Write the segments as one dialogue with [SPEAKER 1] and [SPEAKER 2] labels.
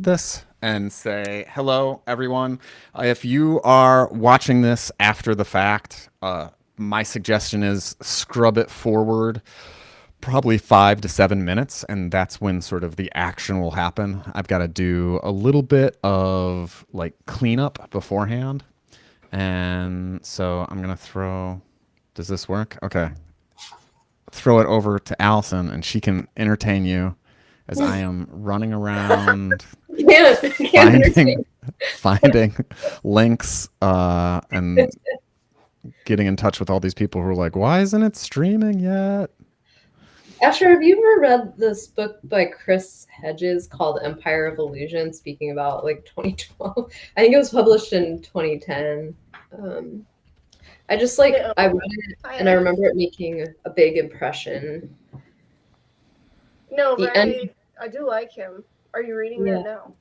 [SPEAKER 1] this and say hello, everyone. If you are watching this after the fact, my suggestion is scrub it forward probably 5 to 7 minutes, and that's when sort of the action will happen. I've got to do a little bit of like cleanup beforehand, and so I'm gonna throw. Does this work? Okay, throw it over to Allison, and she can entertain you as I am running around
[SPEAKER 2] Can't
[SPEAKER 1] finding
[SPEAKER 2] understand.
[SPEAKER 1] finding links and getting in touch with all these people who are like, why isn't it streaming yet?
[SPEAKER 2] Asher, have you ever read this book by Chris Hedges called Empire of Illusion, speaking about like 2012? I think it was published in 2010. Um, I just
[SPEAKER 3] No,
[SPEAKER 2] I read it and I remember it making a big impression.
[SPEAKER 3] no,
[SPEAKER 2] The
[SPEAKER 3] but
[SPEAKER 2] end,
[SPEAKER 3] I do like him. Are you reading
[SPEAKER 2] yeah.
[SPEAKER 3] that now?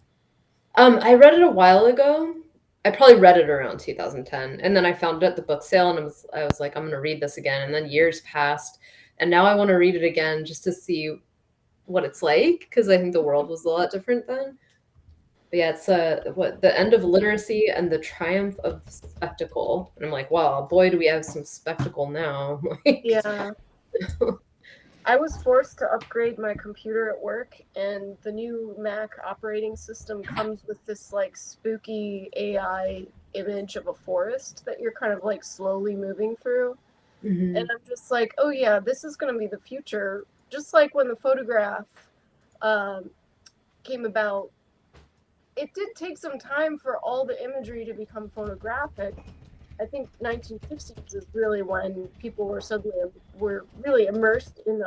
[SPEAKER 2] I read it a while ago. I probably read it around 2010, and then I found it at the book sale, and I was like, I'm gonna read this again. And then years passed, and now I want to read it again just to see what it's like, because I think the world was a lot different then. But yeah, it's what the end of literacy and the triumph of spectacle. And I'm like, wow, boy, do we have some spectacle now. Like,
[SPEAKER 3] Yeah. I was forced to upgrade my computer at work, and the new Mac operating system comes with this like spooky AI image of a forest that you're kind of like slowly moving through.
[SPEAKER 2] mhm.
[SPEAKER 3] And I'm just like, oh yeah, this is going to be the future. Just like when the photograph um, came about, it did take some time for all the imagery to become photographic. I think 1960s is really when people were really immersed in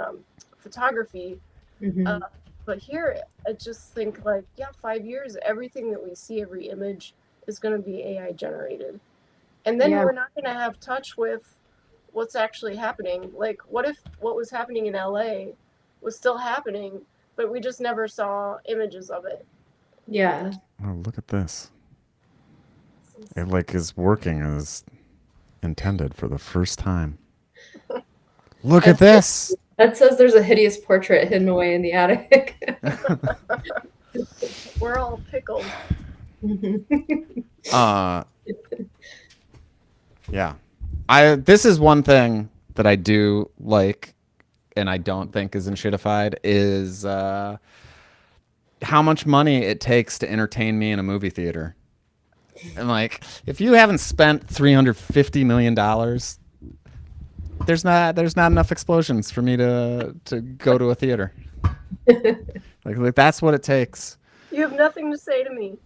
[SPEAKER 3] photography.
[SPEAKER 2] Mhm.
[SPEAKER 3] But here, I just think like, yeah, 5 years, everything that we see, every image is going to be AI generated, and then
[SPEAKER 2] Yeah.
[SPEAKER 3] we're not going to have touch with what's actually happening. Like, what if what was happening in LA was still happening, but we just never saw images of it?
[SPEAKER 2] Yeah.
[SPEAKER 1] Oh, look at this. It like is working as intended for the first time. Look at this.
[SPEAKER 2] That says there's a hideous portrait hidden away in the attic.
[SPEAKER 3] We're all pickled.
[SPEAKER 1] uh yeah. This is one thing that I do like and I don't think is shitified is how much money it takes to entertain me in a movie theater. And like, if you haven't spent $350 million, there's not enough explosions for me to go to a theater. Like that's what it takes.
[SPEAKER 3] You have nothing to say to me.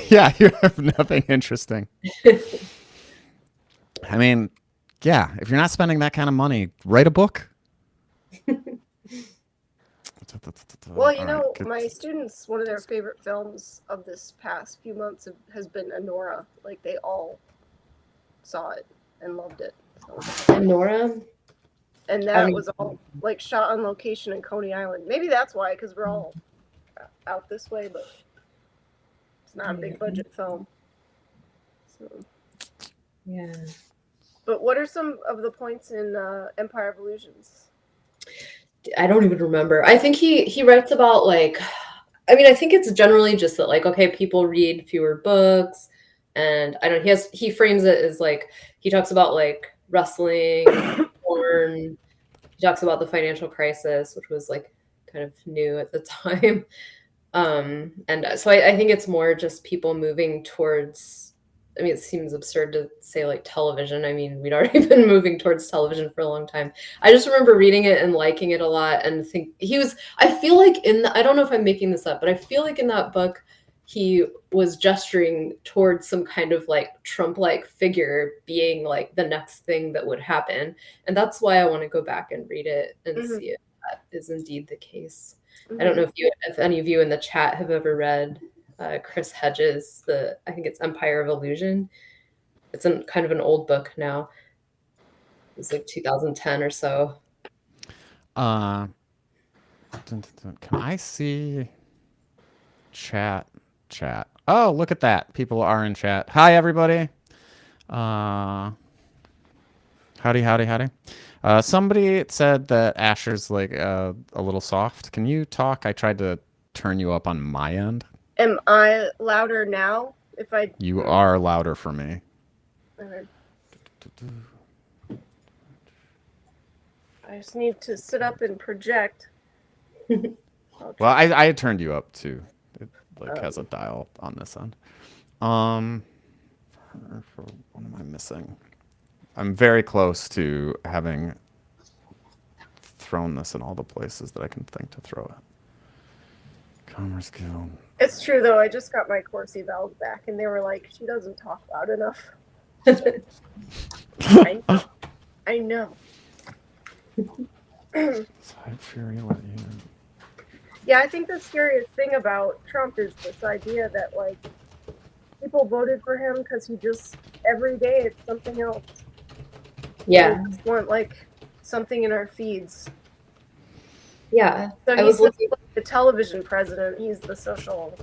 [SPEAKER 1] Yeah, you have nothing interesting. I mean, yeah, if you're not spending that kind of money, write a book.
[SPEAKER 3] Well, you
[SPEAKER 1] All
[SPEAKER 3] know,
[SPEAKER 1] right,
[SPEAKER 3] my students, one of their favorite films of this past few months has been Anora. Like, they all saw it and loved it. So.
[SPEAKER 2] And Nora?
[SPEAKER 3] And that was all, like, shot on location in Coney Island. Maybe that's why, because we're all out this way, but it's not a big budget film. So.
[SPEAKER 2] Yeah.
[SPEAKER 3] But what are some of the points in Empire of Illusions?
[SPEAKER 2] I don't even remember. I think he writes about like, I mean, I think it's generally just that like, okay, people read fewer books, and I don't. He frames it as like he talks about like wrestling, porn. He talks about the financial crisis, which was like kind of new at the time. And so I think it's more just people moving towards. I mean, it seems absurd to say like television. I mean, we'd already been moving towards television for a long time. I just remember reading it and liking it a lot, and think I feel like I don't know if I'm making this up, but I feel like in that book, he was gesturing towards some kind of like Trump-like figure being like the next thing that would happen. And that's why I want to go back and read it and see if that is indeed the case. I don't know if any of you in the chat have ever read Chris Hedges, I think it's Empire of Illusion. It's kind of an old book now. It's like 2010 or so.
[SPEAKER 1] Can I see chat? Oh, look at that. People are in chat. Hi, everybody. Howdy. Somebody said that Asher's like a little soft. Can you talk? I tried to turn you up on my end.
[SPEAKER 3] Am I louder now? If I
[SPEAKER 1] You are louder for me.
[SPEAKER 3] Okay. I just need to sit up and project.
[SPEAKER 1] Well, I turned you up too. It has a dial on this end. What am I missing? I'm very close to having thrown this in all the places that I can think to throw it. Commerce Guild.
[SPEAKER 3] It's true though. I just got my Corsi valves back, and they were like, "She doesn't talk loud enough." I know.
[SPEAKER 1] Side Fury, what you?
[SPEAKER 3] Yeah, I think the scariest thing about Trump is this idea that like people voted for him because he just every day it's something else.
[SPEAKER 2] Yeah.
[SPEAKER 3] We just want like something in our feeds.
[SPEAKER 2] Yeah.
[SPEAKER 3] So
[SPEAKER 2] I was looking.
[SPEAKER 3] the television president. He's the social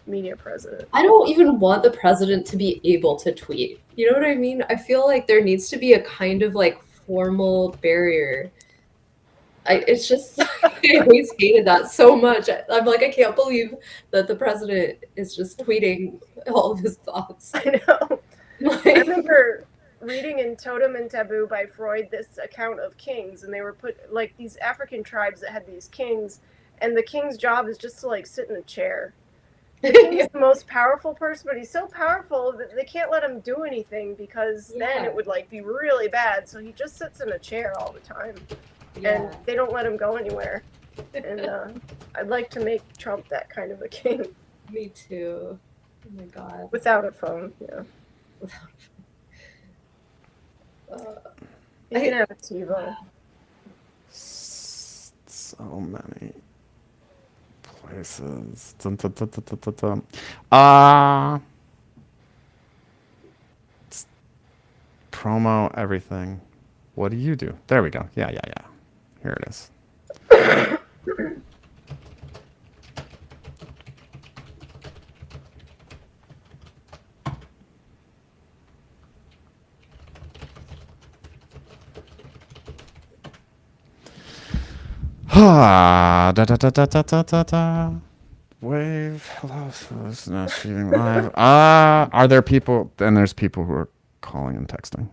[SPEAKER 3] media president.
[SPEAKER 2] I don't even want the president to be able to tweet. You know what I mean? I feel like there needs to be a kind of like formal barrier. It's just I always hated that so much. I'm like, I can't believe that the president is just tweeting all of his thoughts.
[SPEAKER 3] I know. I remember reading in Totem and Taboo by Freud this account of kings, and they were put like these African tribes that had these kings, and the king's job is just to like sit in a chair. The king is the most powerful person, but he's so powerful that they can't let him do anything because then it would like be really bad. So he just sits in a chair all the time. And they don't let him go anywhere. And I'd like to make Trump that kind of a king.
[SPEAKER 2] Me too. Oh my god.
[SPEAKER 3] Without a phone, yeah.
[SPEAKER 2] Without a phone.
[SPEAKER 3] You can have a TiVo.
[SPEAKER 1] So many places. Promo everything. What do you do? There we go. Yeah. Here it is. Wave. Hello. So it's not streaming live. Are there people? And there's people who are calling and texting.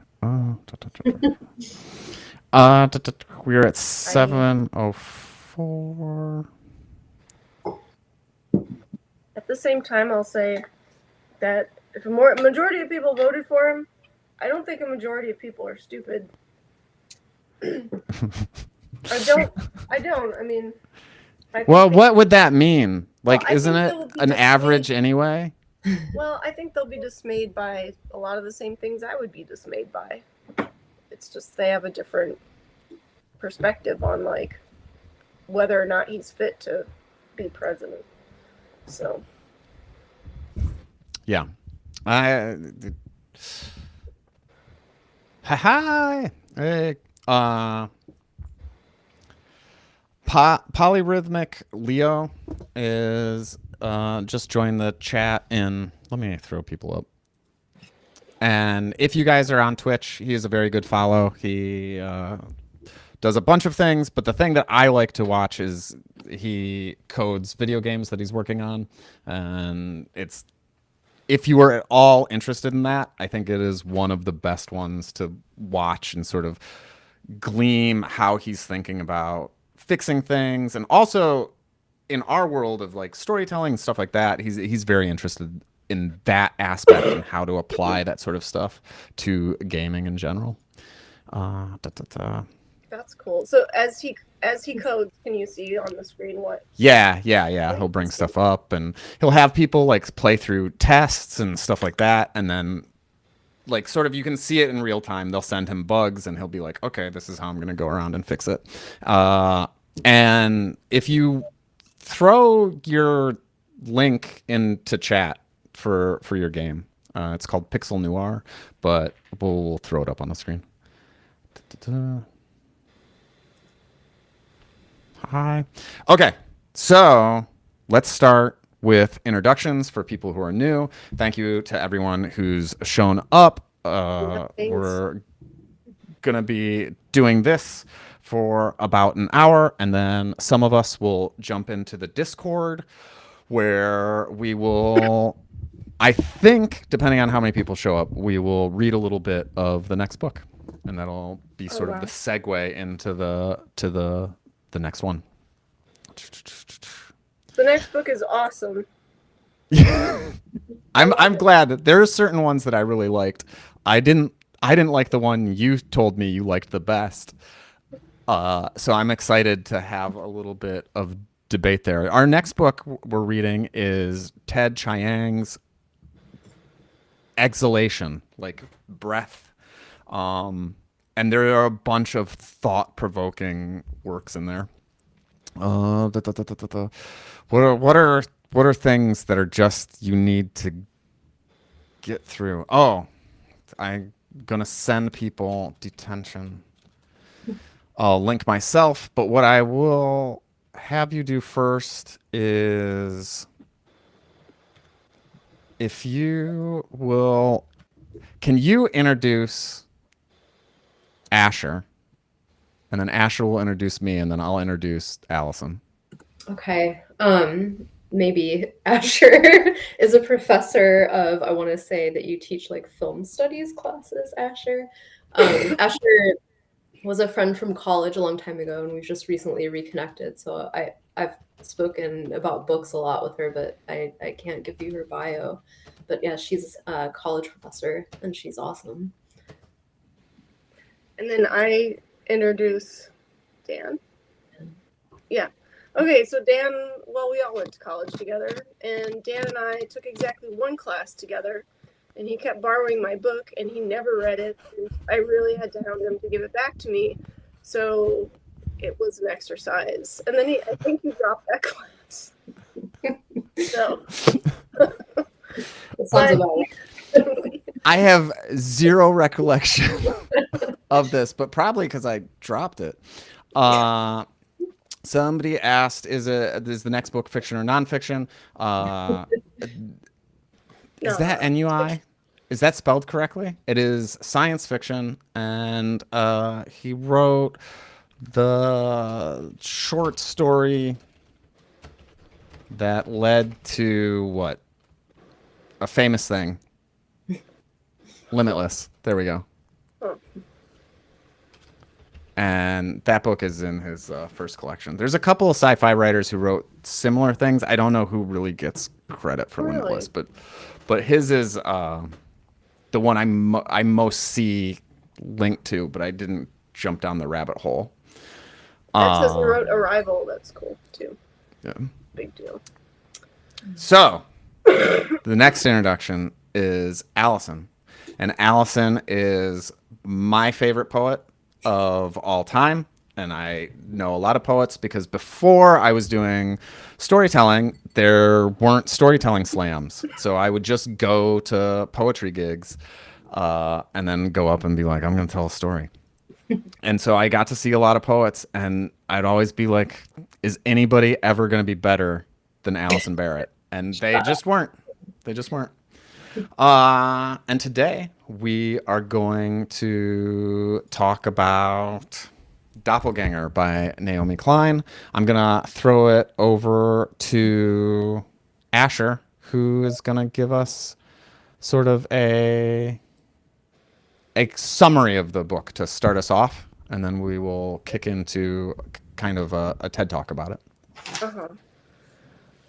[SPEAKER 1] We're at 7:04.
[SPEAKER 3] At the same time, I'll say that if a majority of people voted for him, I don't think a majority of people are stupid. I don't. I mean.
[SPEAKER 1] Well, what would that mean? Like,
[SPEAKER 3] well,
[SPEAKER 1] isn't it an average anyway?
[SPEAKER 3] Well, I think they'll be dismayed by a lot of the same things I would be dismayed by. It's just they have a different perspective on like whether or not he's fit to be president. So
[SPEAKER 1] yeah. Hi. Hey. Polyrhythmic Leo is just joined the chat in. Let me throw people up. And if you guys are on Twitch, he is a very good follow. He does a bunch of things, but the thing that I like to watch is he codes video games that he's working on. And it's, if you are at all interested in that, I think it is one of the best ones to watch and sort of glean how he's thinking about fixing things. And also in our world of like storytelling and stuff like that, he's very interested in that aspect and how to apply that sort of stuff to gaming in general.
[SPEAKER 3] That's cool. So as he codes, can you see on the screen what?
[SPEAKER 1] Yeah. He'll bring stuff up and he'll have people like play through tests and stuff like that, and then like sort of you can see it in real time. They'll send him bugs and he'll be like, okay, this is how I'm going to go around and fix it. And if you throw your link into chat for your game, it's called Pixel Noir, but we'll throw it up on the screen. Hi. Okay, so let's start with introductions for people who are new. Thank you to everyone who's shown up. We're going to be doing this for about an hour, and then some of us will jump into the Discord where we will, I think, depending on how many people show up, we will read a little bit of the next book, and that'll be sort of the segue into the next one.
[SPEAKER 3] The next book is awesome.
[SPEAKER 1] I'm glad that there are certain ones that I really liked. I didn't like the one you told me you liked the best. So I'm excited to have a little bit of debate there. Our next book we're reading is Ted Chiang's Exhalation, like breath. And there are a bunch of thought-provoking works in there. What are things that are just you need to get through? Oh, I'm gonna send people Detention. I'll link myself, but what I will have you do first is if you will, can you introduce Asher? And then Asher will introduce me, and then I'll introduce Allison.
[SPEAKER 2] Okay. Maybe Asher is a professor of, I want to say that you teach like film studies classes, Asher. Asher was a friend from college a long time ago, and we've just recently reconnected. So I've spoken about books a lot with her, but I can't give you her bio. But yeah, she's a college professor, and she's awesome.
[SPEAKER 3] And then I introduce Dan. Yeah. Okay, so Dan, well, we all went to college together, and Dan and I took exactly one class together, and he kept borrowing my book, and he never read it, and I really had to hound him to give it back to me, so it was an exercise. And then I think he dropped that class. So.
[SPEAKER 2] It sounds about right.
[SPEAKER 1] I have zero recollection of this, but probably because I dropped it. Somebody asked, is the next book fiction or nonfiction? Is that NUI? Is that spelled correctly? It is science fiction, and he wrote the short story that led to what? A famous thing. Limitless. There we go.
[SPEAKER 3] Oh.
[SPEAKER 1] And that book is in his first collection. There's a couple of sci-fi writers who wrote similar things. I don't know who really gets credit for Limitless, but his is the one I most see linked to, but I didn't jump down the rabbit hole.
[SPEAKER 3] That says he wrote Arrival. That's cool too.
[SPEAKER 1] Yeah.
[SPEAKER 3] Big deal.
[SPEAKER 1] So the next introduction is Allison. And Allison is my favorite poet of all time. And I know a lot of poets because before I was doing storytelling, there weren't storytelling slams. So I would just go to poetry gigs and then go up and be like, I'm going to tell a story. And so I got to see a lot of poets, and I'd always be like, is anybody ever going to be better than Allison Barrett? And they just weren't. They just weren't. And today we are going to talk about Doppelganger by Naomi Klein. I'm going to throw it over to Asher, who is going to give us sort of a summary of the book to start us off, and then we will kick into kind of a TED Talk about it.
[SPEAKER 3] Uh-huh.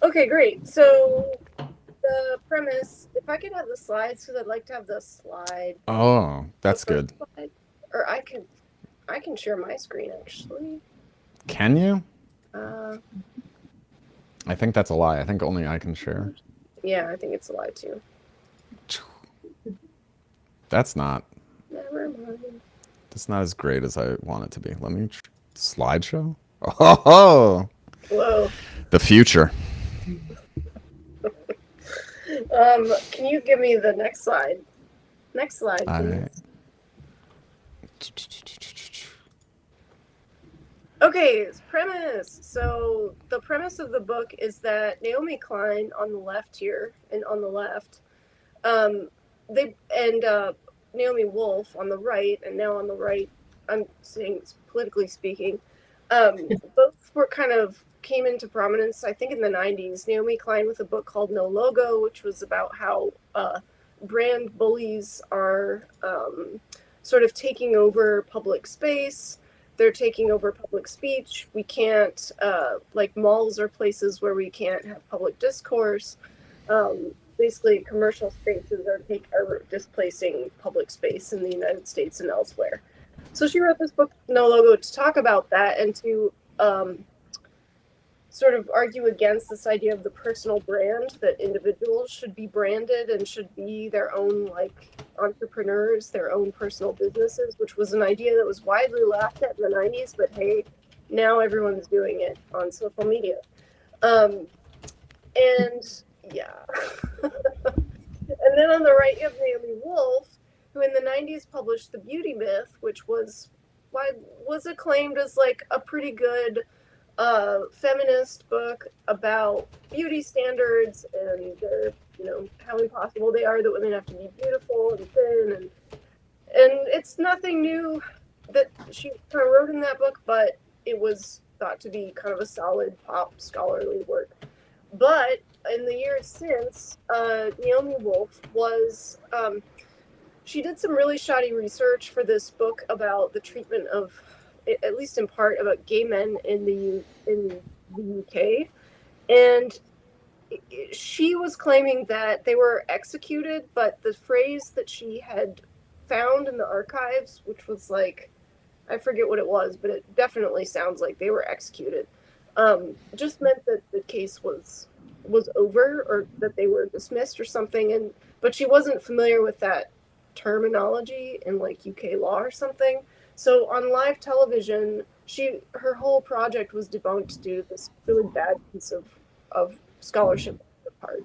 [SPEAKER 3] Okay, great. So the premise, if I could have the slides, because I'd like to have the slide.
[SPEAKER 1] Oh, that's good.
[SPEAKER 3] Slide. Or I can share my screen, actually.
[SPEAKER 1] Can you?
[SPEAKER 3] Uh,
[SPEAKER 1] I think that's a lie. I think only I can share.
[SPEAKER 3] Yeah, I think it's a lie, too.
[SPEAKER 1] That's not.
[SPEAKER 3] Never mind.
[SPEAKER 1] That's not as great as I want it to be. Let me slideshow. Oh,
[SPEAKER 3] Whoa.
[SPEAKER 1] the future.
[SPEAKER 3] Can you give me the next slide? Next slide, please. Okay, premise. So the premise of the book is that Naomi Klein on the left here, and on the left, Naomi Wolf on the right, and now on the right, I'm saying politically speaking. Both were kind of came into prominence, I think, in the 90s. Naomi Klein with a book called No Logo, which was about how brand bullies are sort of taking over public space. They're taking over public speech. We can't, like malls are places where we can't have public discourse. Basically, commercial spaces are displacing public space in the United States and elsewhere. So she wrote this book, No Logo, to talk about that and to sort of argue against this idea of the personal brand, that individuals should be branded and should be their own, like, entrepreneurs, their own personal businesses, which was an idea that was widely laughed at in the 90s, but hey, now everyone's doing it on social media. And yeah. And then on the right, you have Naomi Wolf, who in the 90s published The Beauty Myth, which was acclaimed as like a pretty good feminist book about beauty standards and their, how impossible they are, that women have to be beautiful and thin, and it's nothing new that she kind of wrote in that book, but it was thought to be kind of a solid pop scholarly work. But in the years since, Naomi Wolf was she did some really shoddy research for this book about the treatment of, at least in part, about gay men in the UK, and she was claiming that they were executed, but the phrase that she had found in the archives, which was like, I forget what it was, but it definitely sounds like they were executed, just meant that the case was over, or that they were dismissed or something. But she wasn't familiar with that terminology in like UK law or something. So on live television, her whole project was debunked due to this really bad piece of scholarship on her part.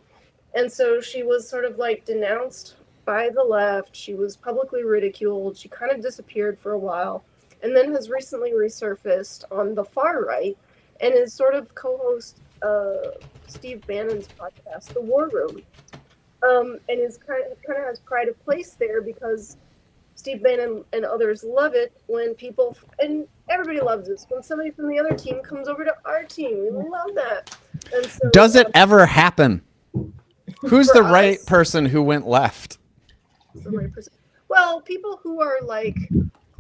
[SPEAKER 3] And so she was sort of like denounced by the left. She was publicly ridiculed. She kind of disappeared for a while, and then has recently resurfaced on the far right and is sort of co-host Steve Bannon's podcast, The War Room, and is kind of has pride of place there, because Steve Bannon and others love it when people, and everybody loves this, when somebody from the other team comes over to our team. We love that. And so,
[SPEAKER 1] does it ever happen? Who's the right
[SPEAKER 3] us,
[SPEAKER 1] person who went left?
[SPEAKER 3] The right person. Well, people who are like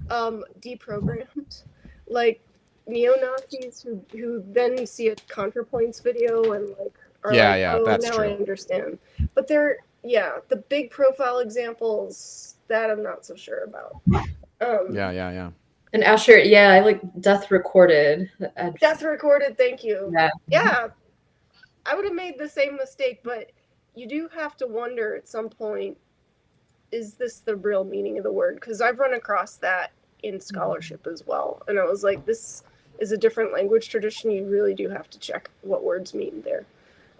[SPEAKER 3] deprogrammed, like neo-Nazis who then see a ContraPoints video and like are
[SPEAKER 1] that's
[SPEAKER 3] now
[SPEAKER 1] true.
[SPEAKER 3] I understand. But they're the big profile examples that I'm not so sure about.
[SPEAKER 1] Yeah.
[SPEAKER 2] And Asher, I like Death Recorded.
[SPEAKER 3] Death Recorded, thank you.
[SPEAKER 2] Yeah.
[SPEAKER 3] I would have made the same mistake, but you do have to wonder at some point, is this the real meaning of the word? Because I've run across that in scholarship as well. And I was like, this is a different language tradition. You really do have to check what words mean there.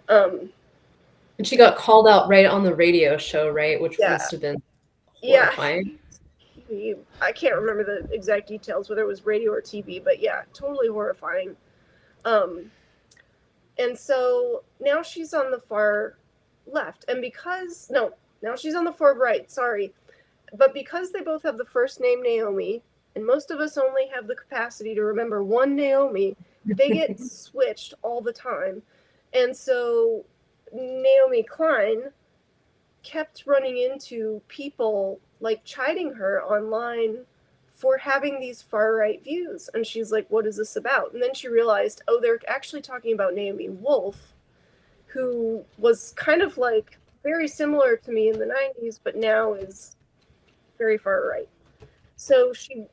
[SPEAKER 2] And she got called out right on the radio show, right? Which must have been horrifying.
[SPEAKER 3] I can't remember the exact details, whether it was radio or TV, but totally horrifying. And so now she's on the far left, and now she's on the far right, sorry. But because they both have the first name Naomi, and most of us only have the capacity to remember one Naomi, they get switched all the time. And so Naomi Klein kept running into people like chiding her online for having these far right views. And she's like, what is this about? And then she realized, they're actually talking about Naomi Wolf, who was kind of like very similar to me in the 90s, but now is very far right. So she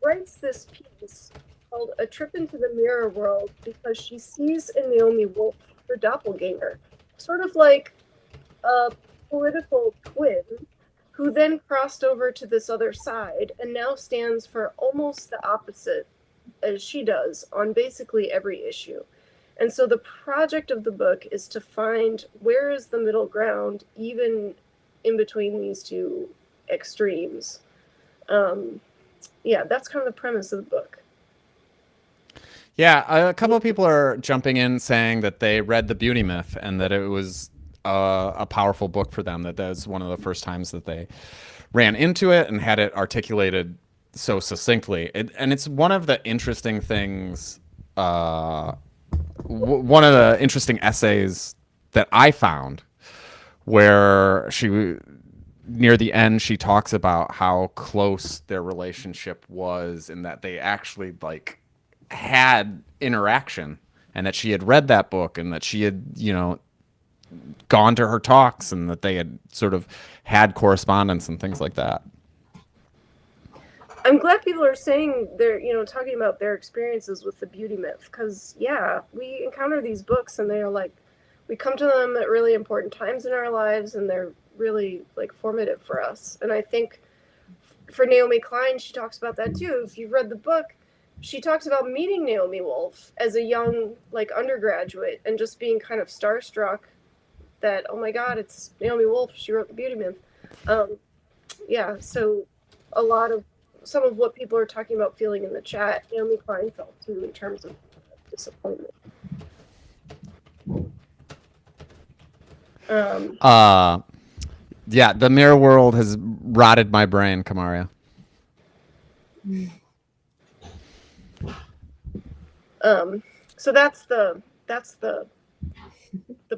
[SPEAKER 3] writes this piece called A Trip into the Mirror World because she sees in Naomi Wolf her doppelganger, sort of like a political twin who then crossed over to this other side and now stands for almost the opposite as she does on basically every issue. And so the project of the book is to find where is the middle ground, even in between these two extremes. That's kind of the premise of the book.
[SPEAKER 1] Yeah, a couple of people are jumping in saying that they read The Beauty Myth and that it was a powerful book for them, that was one of the first times that they ran into it and had it articulated so succinctly. And it's one of the interesting things, one of the interesting essays that I found, where near the end, she talks about how close their relationship was, and that they actually like had interaction, and that she had read that book, and that she had, gone to her talks, and that they had sort of had correspondence and things like that.
[SPEAKER 3] I'm glad people are saying they're, talking about their experiences with the beauty myth, because we encounter these books and they're like, we come to them at really important times in our lives, and they're really like formative for us. And I think for Naomi Klein, she talks about that too. If you've read the book, she talks about meeting Naomi Wolf as a young like undergraduate and just being kind of starstruck that, oh my God, it's Naomi Wolf. She wrote the beauty myth. So some of what people are talking about feeling in the chat, Naomi Klein felt too, in terms of disappointment.
[SPEAKER 1] The mirror world has rotted my brain, Kamaria.
[SPEAKER 3] So that's the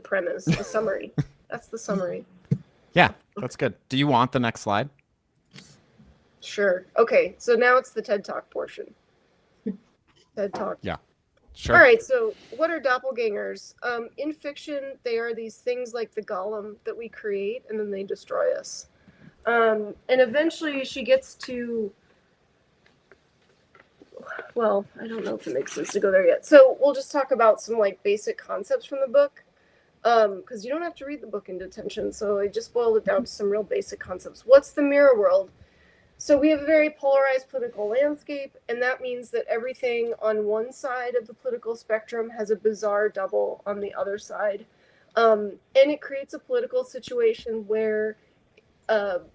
[SPEAKER 3] premise, the summary. That's the summary.
[SPEAKER 1] Yeah, that's good. Do you want the next slide?
[SPEAKER 3] Sure. Okay, so now it's the TED Talk portion. TED Talk.
[SPEAKER 1] Yeah. Sure.
[SPEAKER 3] All right, so what are doppelgangers? In fiction, they are these things like the golem that we create, and then they destroy us. And eventually she gets to, well, I don't know if it makes sense to go there yet. So we'll just talk about some like basic concepts from the book, because you don't have to read the book in detention. So I just boiled it down to some real basic concepts. What's the mirror world? So we have a very polarized political landscape, and that means that everything on one side of the political spectrum has a bizarre double on the other side. And it creates a political situation where the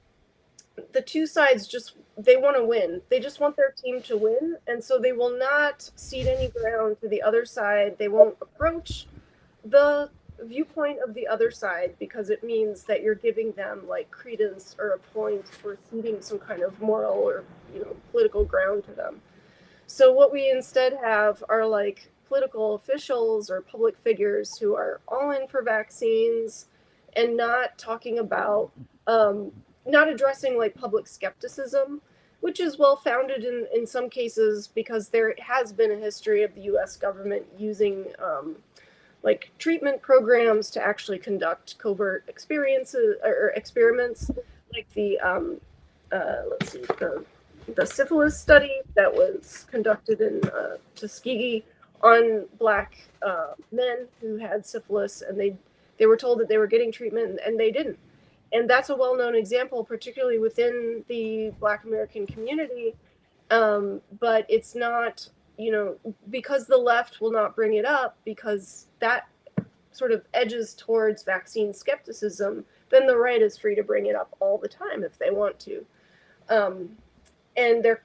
[SPEAKER 3] two sides they want to win. They just want their team to win, and so they will not cede any ground to the other side. They won't approach the viewpoint of the other side, because it means that you're giving them like credence or a point for ceding some kind of moral or political ground to them. So what we instead have are like political officials or public figures who are all in for vaccines and not talking about not addressing like public skepticism, which is well founded in some cases, because there has been a history of the US government using like treatment programs to actually conduct covert experiences or experiments, like the the syphilis study that was conducted in Tuskegee on Black men who had syphilis, and they were told that they were getting treatment and they didn't. And that's a well-known example, particularly within the Black American community, but it's not, because the left will not bring it up, because that sort of edges towards vaccine skepticism, then the right is free to bring it up all the time if they want to. And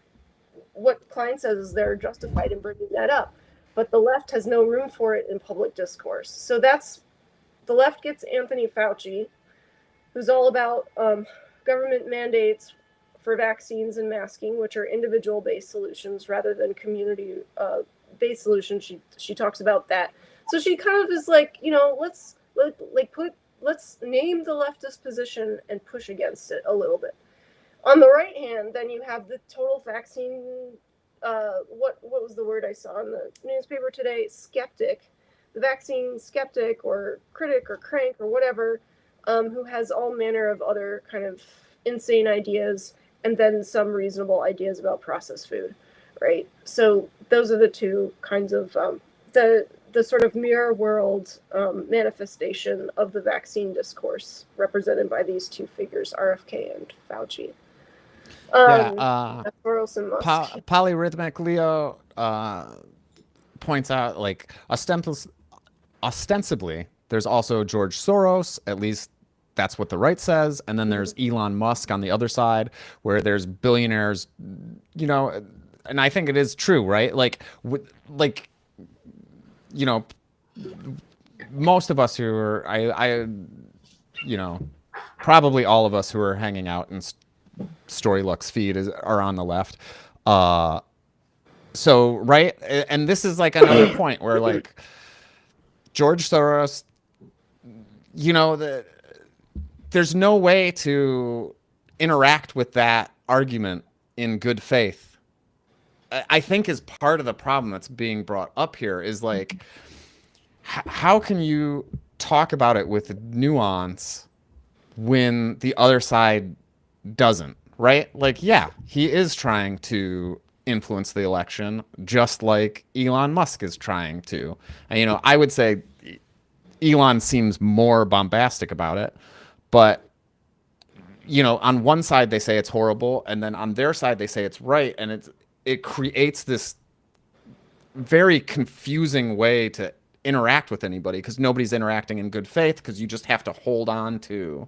[SPEAKER 3] what Klein says is they're justified in bringing that up, but the left has no room for it in public discourse. So the left gets Anthony Fauci, who's all about government mandates for vaccines and masking, which are individual-based solutions rather than community-based solutions. She talks about that. So she kind of is like, let's name the leftist position and push against it a little bit. On the right hand, then you have the total vaccine. What was the word I saw in the newspaper today? Skeptic, the vaccine skeptic or critic or crank or whatever, who has all manner of other kind of insane ideas, and then some reasonable ideas about processed food, right? So those are the two kinds of the sort of mirror world manifestation of the vaccine discourse represented by these two figures, RFK and Fauci. That's Soros and Musk.
[SPEAKER 1] Polyrhythmic Leo points out, like, ostensibly, there's also George Soros, at least that's what the right says, and then there's Elon Musk on the other side, where there's billionaires, and I think it is true, right? Most of us who are, probably all of us who are hanging out in Storylux feed are on the left. So, right, and this is like another point where like George Soros, there's no way to interact with that argument in good faith. I think is part of the problem that's being brought up here is like, how can you talk about it with nuance when the other side doesn't, right? Like, yeah, he is trying to influence the election just like Elon Musk is trying to. And, I would say Elon seems more bombastic about it, but on one side they say it's horrible, and then on their side they say it's right, and it creates this very confusing way to interact with anybody because nobody's interacting in good faith because you just have to hold on to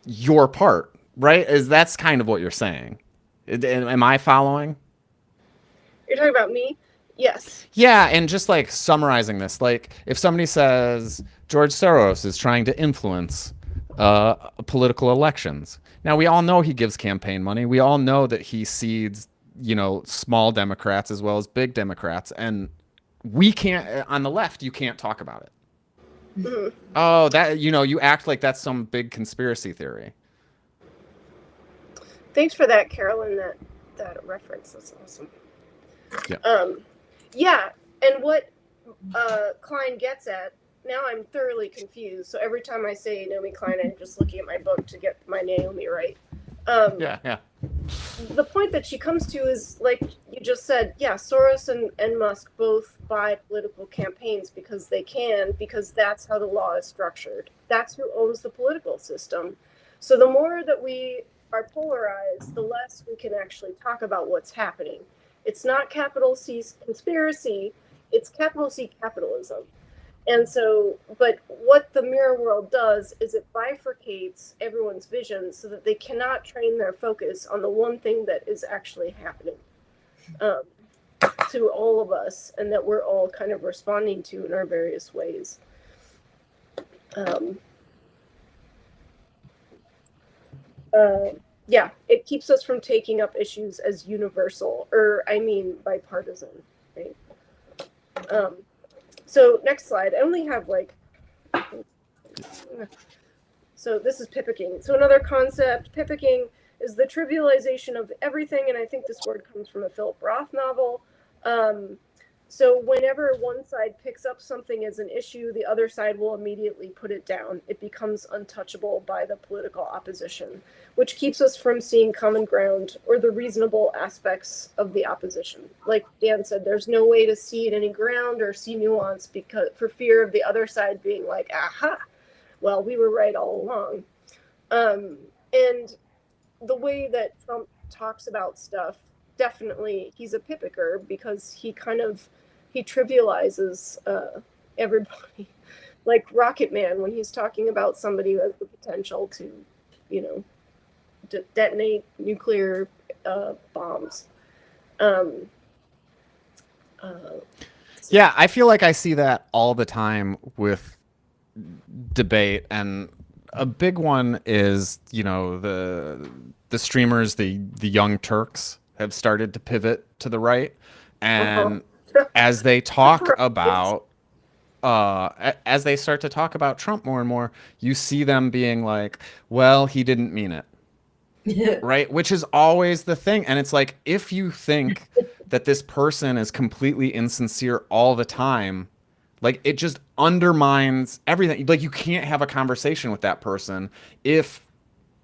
[SPEAKER 1] your part, right? That's kind of what you're saying. Am I following?
[SPEAKER 3] You're talking about me? Yes.
[SPEAKER 1] Yeah, and just like summarizing this, like if somebody says George Soros is trying to influence political elections. Now, we all know he gives campaign money. We all know that he seeds, small Democrats as well as big Democrats. And we can't, on the left, you can't talk about it.
[SPEAKER 3] Mm-hmm.
[SPEAKER 1] Oh, that, you act like that's some big conspiracy theory.
[SPEAKER 3] Thanks for that, Carolyn, that reference. That's awesome.
[SPEAKER 1] Yeah.
[SPEAKER 3] Yeah, and what Klein gets at, now I'm thoroughly confused. So every time I say Naomi Klein, I'm just looking at my book to get my Naomi right.
[SPEAKER 1] Yeah.
[SPEAKER 3] The point that she comes to is, like you just said, yeah, Soros and Musk both buy political campaigns because they can, because that's how the law is structured. That's who owns the political system. So the more that we are polarized, the less we can actually talk about what's happening. It's not capital C conspiracy, it's capital C capitalism. And so, but what the mirror world does is it bifurcates everyone's vision so that they cannot train their focus on the one thing that is actually happening to all of us, and that we're all kind of responding to in our various ways. Yeah, it keeps us from taking up issues as universal, or I mean bipartisan, right? So next slide. I only have so this is Pipiquing. So another concept, Pipiquing, is the trivialization of everything, and I think this word comes from a Philip Roth novel. So whenever one side picks up something as an issue, the other side will immediately put it down. It becomes untouchable by the political opposition, which keeps us from seeing common ground or the reasonable aspects of the opposition. Like Dan said, there's no way to see any ground or see nuance because for fear of the other side being like, aha, well, we were right all along. And the way that Trump talks about stuff, definitely he's a pipicker because he trivializes everybody, like Rocket Man when he's talking about somebody who has the potential to, detonate nuclear bombs.
[SPEAKER 1] Yeah, I feel like I see that all the time with debate, and a big one is, the streamers, the Young Turks have started to pivot to the right, and as they talk about as they start to talk about Trump more and more, you see them being like, well, he didn't mean it. Right? Which is always the thing. And it's like, if you think that this person is completely insincere all the time, like it just undermines everything. Like you can't have a conversation with that person if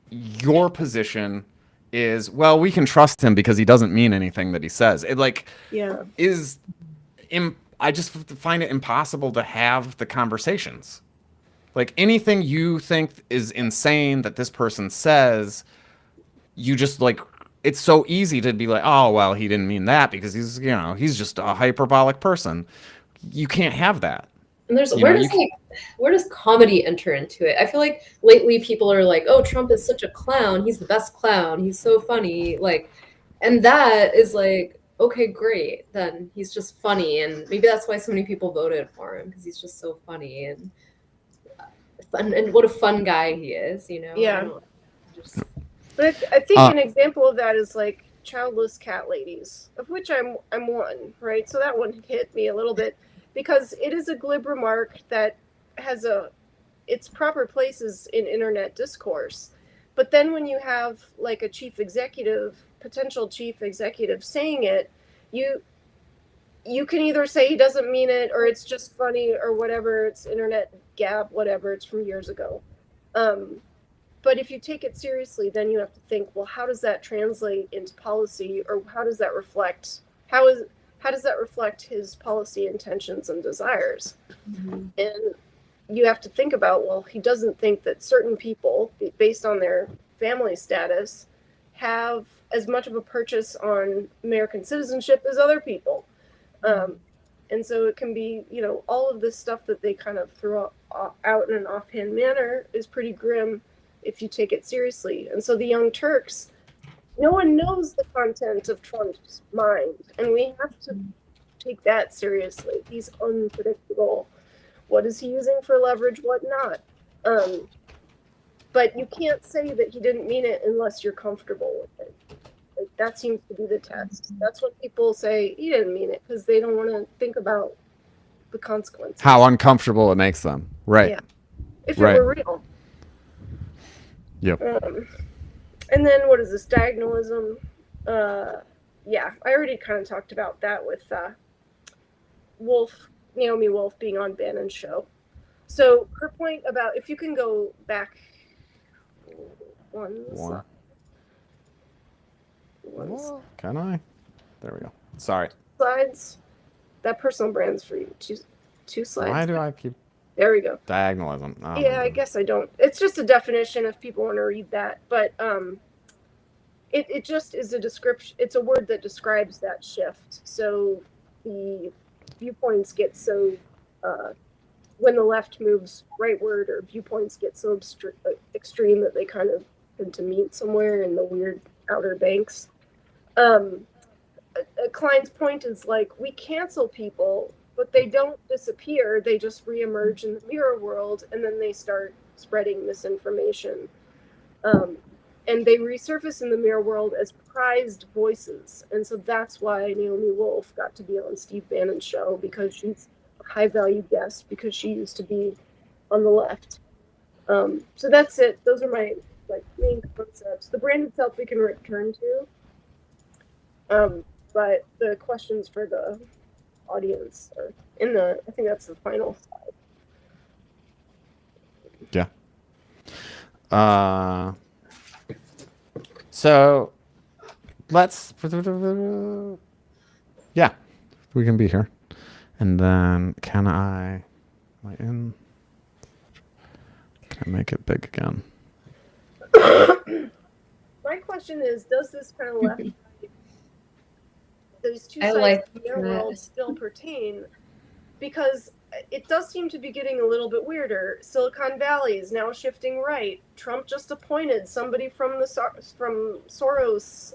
[SPEAKER 1] your position is, well, we can trust him because he doesn't mean anything that he says. It I just find it impossible to have the conversations. Like anything you think is insane that this person says, you just like, it's so easy to be like, oh, well, he didn't mean that because he's just a hyperbolic person. You can't have that.
[SPEAKER 2] And where does comedy enter into it? I feel like lately people are like, oh, Trump is such a clown. He's the best clown. He's so funny. And that is like, okay, great. Then he's just funny. And maybe that's why so many people voted for him, because he's just so funny and what a fun guy he is,
[SPEAKER 3] Yeah. But I think an example of that is like childless cat ladies, of which I'm one, right? So that one hit me a little bit because it is a glib remark that has its proper places in internet discourse. But then when you have like a potential chief executive saying it, you can either say he doesn't mean it or it's just funny or whatever, it's internet gab, whatever, it's from years ago. But if you take it seriously, then you have to think, well, how does that translate into policy, or how does that reflect his policy intentions and desires? Mm-hmm. And you have to think about, well, he doesn't think that certain people, based on their family status, have as much of a purchase on American citizenship as other people. And so it can be, all of this stuff that they kind of throw out in an offhand manner is pretty grim if you take it seriously. And so the Young Turks, no one knows the content of Trump's mind, and we have to take that seriously. He's unpredictable. What is he using for leverage? What not? But you can't say that he didn't mean it unless you're comfortable with it. Like, that seems to be the test. That's when people say he didn't mean it, because they don't want to think about the consequences.
[SPEAKER 1] How uncomfortable it makes them. Right.
[SPEAKER 3] Yeah. If it were real.
[SPEAKER 1] Yep.
[SPEAKER 3] And then what is this, diagonalism? Yeah, I already kind of talked about that with Naomi Wolf being on Bannon's show. So her point about, if you can go back one.
[SPEAKER 1] Can I? There we go. Sorry.
[SPEAKER 3] Slides. That personal brand's for you. Two slides.
[SPEAKER 1] Why do I keep...
[SPEAKER 3] There we go.
[SPEAKER 1] Diagonalism.
[SPEAKER 3] I guess I don't. It's just a definition if people want to read that. But it just is a description. It's a word that describes that shift. So the viewpoints get so, when the left moves rightward, or viewpoints get so extreme that they kind of tend to meet somewhere in the weird Outer Banks. Klein's point is like, we cancel people, but they don't disappear. They just reemerge in the mirror world, and then they start spreading misinformation. And they resurface in the mirror world as prized voices. And so that's why Naomi Wolf got to be on Steve Bannon's show, because she's a high-value guest, because she used to be on the left. So that's it. Those are my main concepts. The brand itself we can return to. But the questions for the audience are I think that's the final slide.
[SPEAKER 1] Yeah. So let's, yeah, we can be here. And then can I make it big again?
[SPEAKER 3] My question is, does this kind of left, those two sides of the world still pertain? Because it does seem to be getting a little bit weirder. Silicon Valley is now shifting right. Trump just appointed somebody from Soros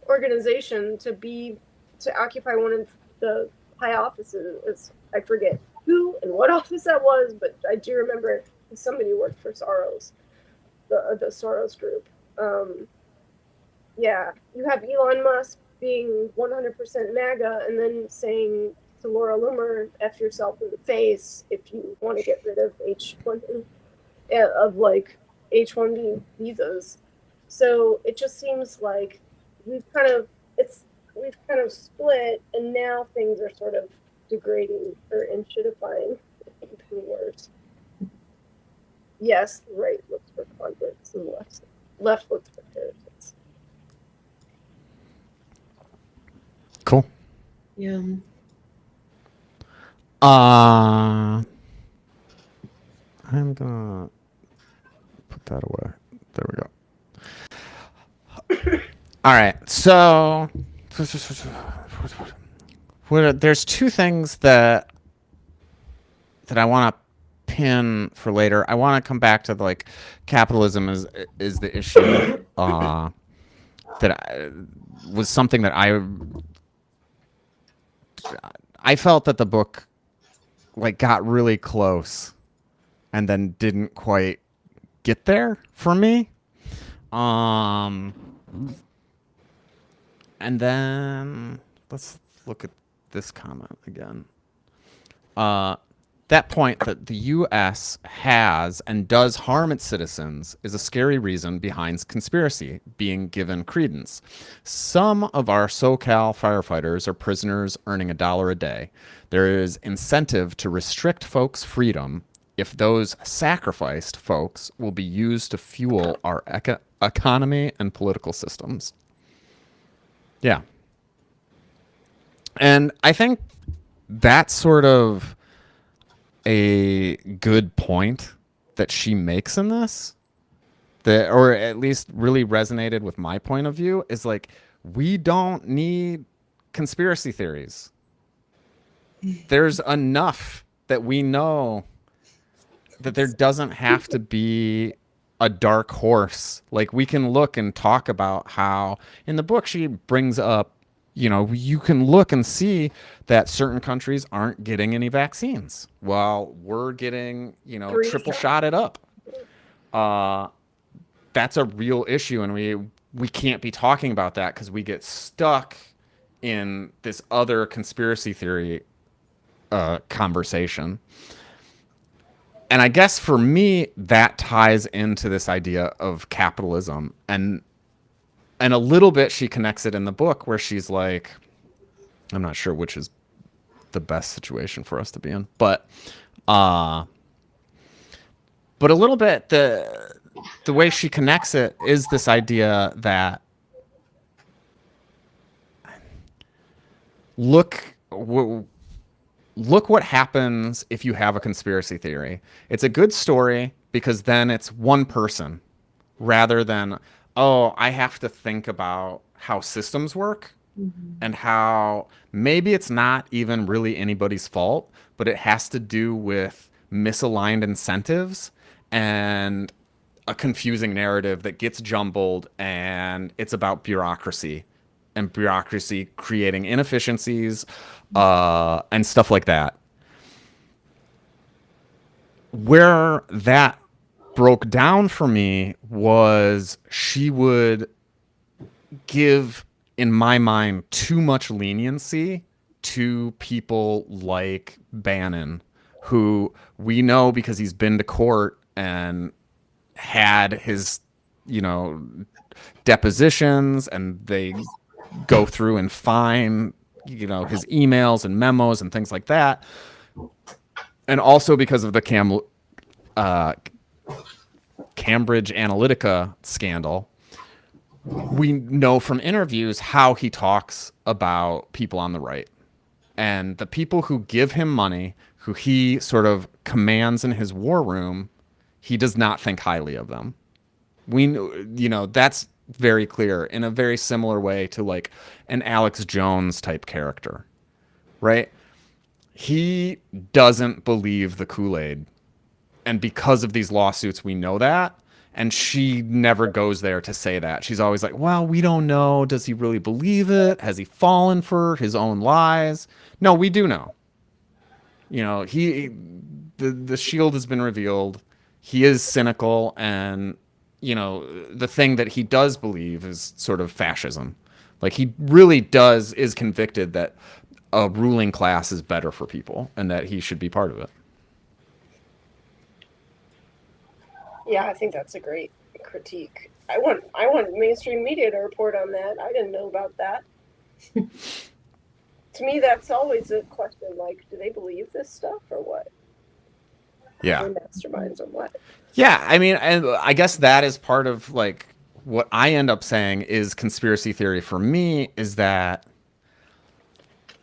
[SPEAKER 3] organization to occupy one of the high offices. I forget who and what office that was, but I do remember somebody worked for Soros, the Soros group. Yeah, you have Elon Musk being 100% MAGA and then saying to Laura Loomer, F yourself in the face if you want to get rid of H-1B visas. So it just seems like we've kind of split, and now things are sort of degrading or enshittifying, even worse. Yes, the right looks for converts and the left looks for heretics.
[SPEAKER 1] Cool.
[SPEAKER 2] Yeah.
[SPEAKER 1] I'm gonna put that away. There we go. All right. So there's two things that I want to pin for later. I want to come back to capitalism is the issue that was something that I felt that the book got really close and then didn't quite get there for me. And then let's look at this comment again. That point that the U.S. has and does harm its citizens is a scary reason behind conspiracy being given credence. Some of our SoCal firefighters are prisoners earning $1 a day. There is incentive to restrict folks' freedom if those sacrificed folks will be used to fuel our economy and political systems. Yeah. And I think that's sort of a good point that she makes in this, that, or at least really resonated with my point of view, is like, we don't need conspiracy theories. There's enough that we know that there doesn't have to be a dark horse. Like, we can look and talk about how in the book she brings up, you know, you can look and see that certain countries aren't getting any vaccines while we're getting, you know, triple shotted up. That's a real issue, and we can't be talking about that because we get stuck in this other conspiracy theory conversation. And I guess for me, that ties into this idea of capitalism, and a little bit she connects it in the book where she's like, I'm not sure which is the best situation for us to be in, but a little bit the way she connects it is this idea that look what happens if you have a conspiracy theory. It's a good story because then it's one person rather than, oh, I have to think about how systems work and how maybe it's not even really anybody's fault, but it has to do with misaligned incentives and a confusing narrative that gets jumbled, and it's about bureaucracy and bureaucracy creating inefficiencies and stuff like that. Where that broke down for me was she would give, in my mind, too much leniency to people like Bannon, who we know because he's been to court and had his, you know, depositions, and they go through and find, you know, his emails and memos and things like that. And also because of the Cambridge Analytica scandal, we know from interviews how he talks about people on the right. And the people who give him money, who he sort of commands in his war room, he does not think highly of them. We, you know, that's very clear in a very similar way to like an Alex Jones type character, right? He doesn't believe the Kool-Aid. And because of these lawsuits, we know that. And she never goes there to say that. She's always like, well, we don't know. Does he really believe it? Has he fallen for his own lies? No, we do know. You know, the shield has been revealed. He is cynical, and, you know, the thing that he does believe is sort of fascism. Like, he really is convicted that a ruling class is better for people and that he should be part of it.
[SPEAKER 3] Yeah, I think that's a great critique. I want mainstream media to report on that. I didn't know about that. To me, that's always a question, like, do they believe this stuff or what?
[SPEAKER 1] Yeah.
[SPEAKER 3] Masterminds on what?
[SPEAKER 1] Yeah, I mean, and I guess that is part of, like, what I end up saying is conspiracy theory for me is that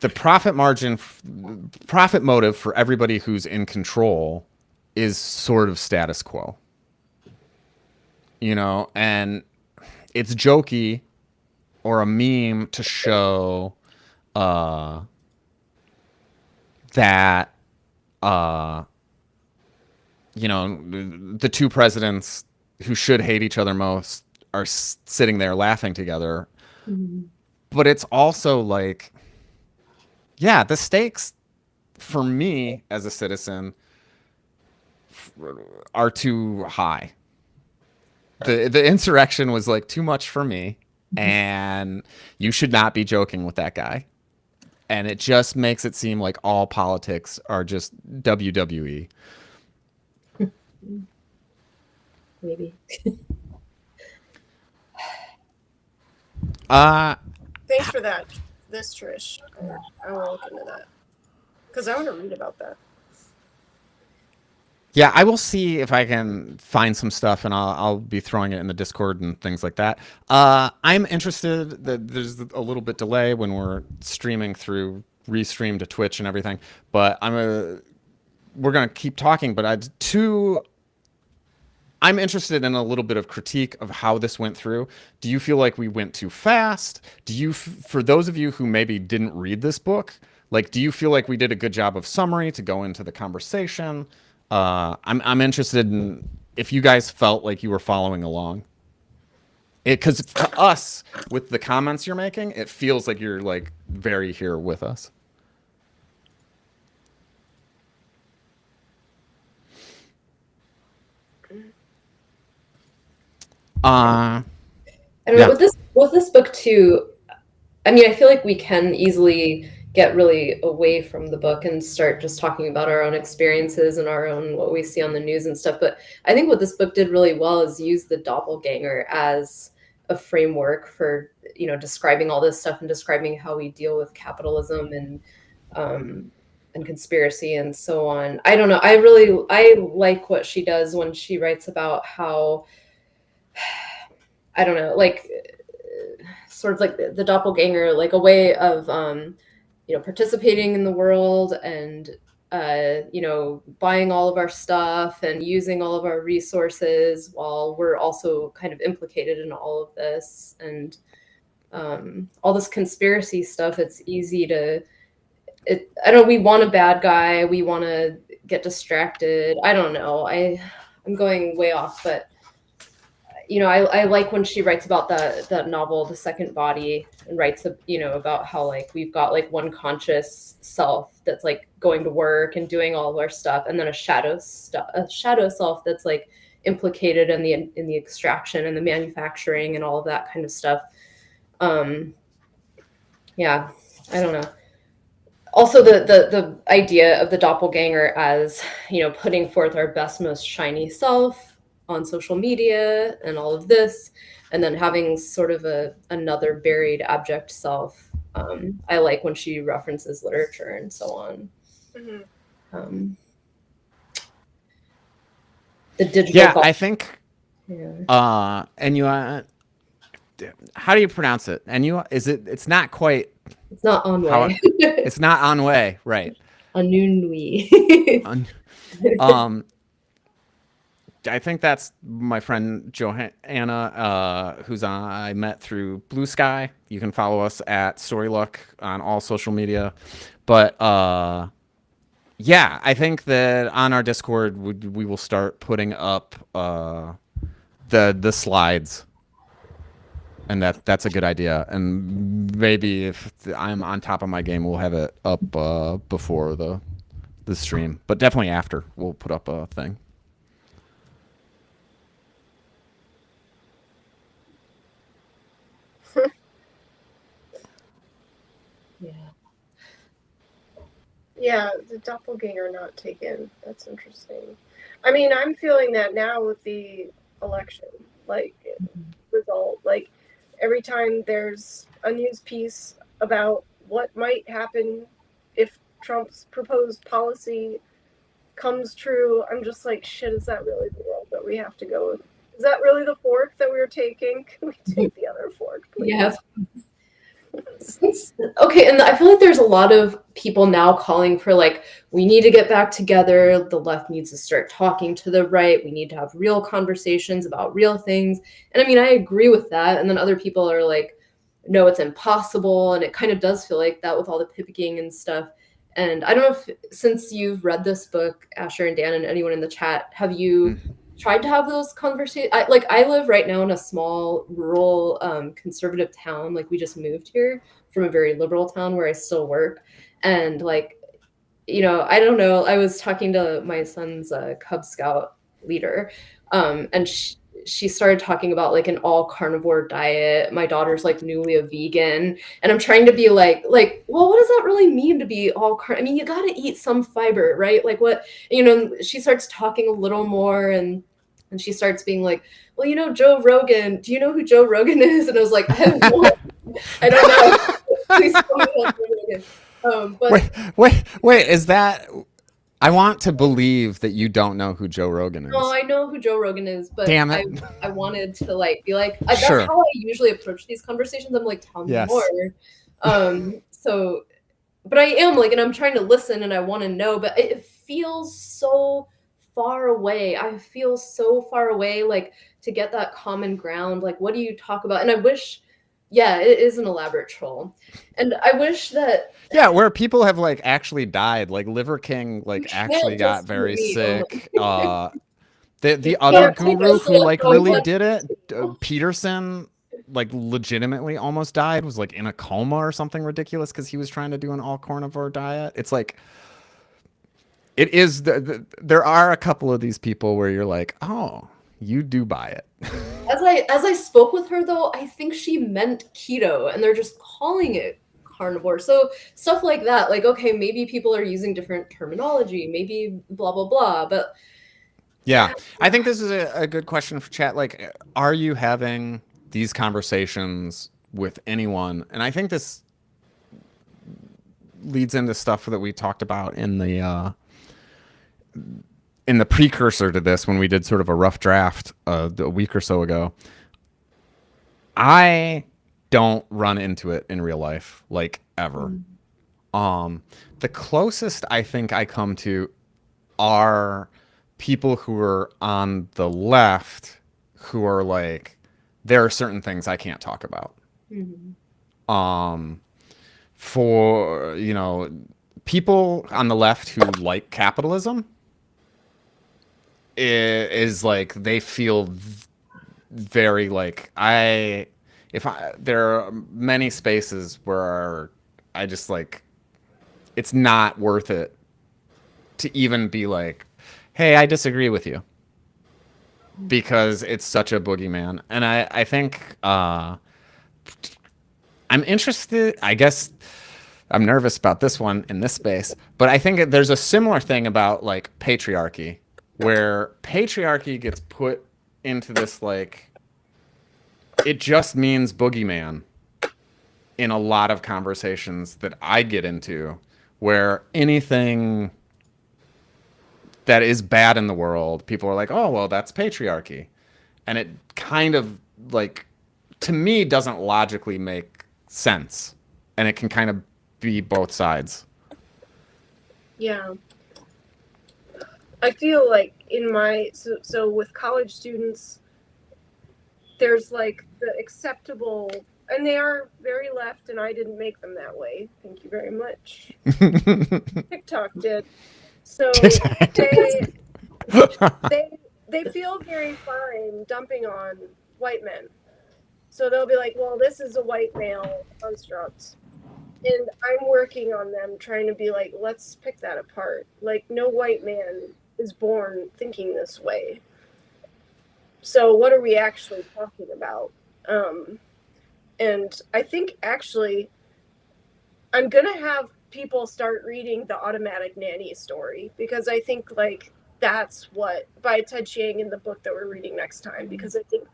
[SPEAKER 1] the profit motive for everybody who's in control is sort of status quo. You know, and it's jokey or a meme to show that, you know, the two presidents who should hate each other most are sitting there laughing together. Mm-hmm. But it's also like, yeah, the stakes for me as a citizen are too high. The insurrection was like too much for me. and you should not be joking with that guy. And it just makes it seem like all politics are just WWE.
[SPEAKER 2] Maybe.
[SPEAKER 3] Thanks for that, Trish. I will look into that because I want to read about that.
[SPEAKER 1] Yeah, I will see if I can find some stuff, and I'll be throwing it in the Discord and things like that. I'm interested that there's a little bit delay when we're streaming through restream to Twitch and everything, but we're gonna keep talking. But I'm interested in a little bit of critique of how this went through. Do you feel like we went too fast? For those of you who maybe didn't read this book, like, do you feel like we did a good job of summary to go into the conversation? I'm interested in if you guys felt like you were following along. Because to us, with the comments you're making, it feels like you're like very here with us.
[SPEAKER 2] I don't know, with this book too, I mean, I feel like we can easily get really away from the book and start just talking about our own experiences and our own what we see on the news and stuff. But I think what this book did really well is use the doppelganger as a framework for, you know, describing all this stuff and describing how we deal with capitalism and conspiracy and so on. I don't know. I like what she does when she writes about how, I don't know, like sort of like the doppelganger, like a way of, you know, participating in the world and, you know, buying all of our stuff and using all of our resources while we're also kind of implicated in all of this and all this conspiracy stuff. It's easy to, I don't know, we want a bad guy. We want to get distracted. I don't know. I'm going way off, but you know, I like when she writes about that novel, The Second Body, and writes, you know, about how like we've got like one conscious self that's like going to work and doing all of our stuff, and then a shadow self that's like implicated in the extraction and the manufacturing and all of that kind of stuff. Yeah, I don't know. Also, the idea of the doppelganger as, you know, putting forth our best, most shiny self on social media and all of this, and then having sort of another buried abject self. I like when she references literature and so on. Mm-hmm. The digital.
[SPEAKER 1] Yeah, I think. Yeah. Ennui. How do you pronounce it? Ennui? Is it? It's not quite.
[SPEAKER 2] It's not Anway.
[SPEAKER 1] It's not Anway, right?
[SPEAKER 2] Anunui.
[SPEAKER 1] I think that's my friend Johanna, who's I met through Blue Sky. You can follow us at Storyluck on all social media. But yeah, I think that on our Discord we will start putting up the slides, and that's a good idea. And maybe if I'm on top of my game, we'll have it up before the stream, but definitely after we'll put up a thing.
[SPEAKER 3] Yeah, the doppelganger not taken. That's interesting. I mean, I'm feeling that now with the election, like result. Like every time there's a news piece about what might happen if Trump's proposed policy comes true, I'm just like, shit, is that really the world that we have to go with? Is that really the fork that we were taking? Can we take the other fork, please?
[SPEAKER 2] Yeah. Okay, and I feel like there's a lot of people now calling for like, we need to get back together. The left needs to start talking to the right. We need to have real conversations about real things. And I mean, I agree with that. And then other people are like, no, it's impossible. And it kind of does feel like that with all the Pipiquing and stuff. And I don't know if, since you've read this book, Asher and Dan and anyone in the chat, have you tried to have those conversations? I live right now in a small rural conservative town. Like we just moved here from a very liberal town where I still work. And like, you know, I don't know, I was talking to my son's Cub Scout leader, and she started talking about like an all carnivore diet. My daughter's like newly a vegan, and I'm trying to be like, well, what does that really mean to be I mean, you got to eat some fiber, right? Like what, she starts talking a little more, and she starts being like, well, Joe Rogan, do you know who Joe Rogan is? And I was like, I have no, I don't know. Please tell me about Joe Rogan. But
[SPEAKER 1] wait, is that, I want to believe that you don't know who Joe Rogan is.
[SPEAKER 2] no, I know who Joe Rogan is, but
[SPEAKER 1] Damn it.
[SPEAKER 2] I wanted to like be like,
[SPEAKER 1] Sure.
[SPEAKER 2] that's how I usually approach these conversations. I'm like, tell me
[SPEAKER 1] Yes.
[SPEAKER 2] more. So, but I am like, and I'm trying to listen and I want to know, but it feels so far away. I feel so far away, like to get that common ground. Like, what do you talk about? And I wish, yeah, it is an elaborate troll. And I wish that.
[SPEAKER 1] Yeah, where people have like actually died, like Liver King, like actually got very sick. The other guru who like really did it, Peterson, like legitimately almost died, was like in a coma or something ridiculous because he was trying to do an all carnivore diet. It's like, it is, there are a couple of these people where you're like, oh, you do buy it.
[SPEAKER 2] As I spoke with her though, I think she meant keto, and they're just calling it carnivore. So stuff like that, like, okay, maybe people are using different terminology, maybe blah blah blah, but
[SPEAKER 1] yeah, I think this is a good question for chat. Like, are you having these conversations with anyone? And I think this leads into stuff that we talked about in the precursor to this when we did sort of a rough draft a week or so ago. I don't run into it in real life, like, ever. The closest I think I come to are people who are on the left who are like, there are certain things I can't talk about. For, people on the left who like capitalism is like, they feel very like, there are many spaces where I just like, it's not worth it to even be like, hey, I disagree with you, because it's such a boogeyman. And I think I'm interested, I guess I'm nervous about this one in this space, but I think there's a similar thing about like patriarchy, where patriarchy gets put into this, like, it just means boogeyman in a lot of conversations that I get into, where anything that is bad in the world, people are like, oh, well, that's patriarchy. And it kind of, like, to me, doesn't logically make sense. And it can kind of be both sides.
[SPEAKER 3] Yeah. I feel like in my, so with college students, there's like the acceptable, and they are very left, and I didn't make them that way. Thank you very much. TikTok did. So they feel very fine dumping on white men. So they'll be like, well, this is a white male construct. And I'm working on them, trying to be like, let's pick that apart. Like, no white man is born thinking this way. So what are we actually talking about? And I think actually I'm going to have people start reading the Automatic Nanny story, because I think like that's what, by Ted Chiang, in the book that we're reading next time, because I think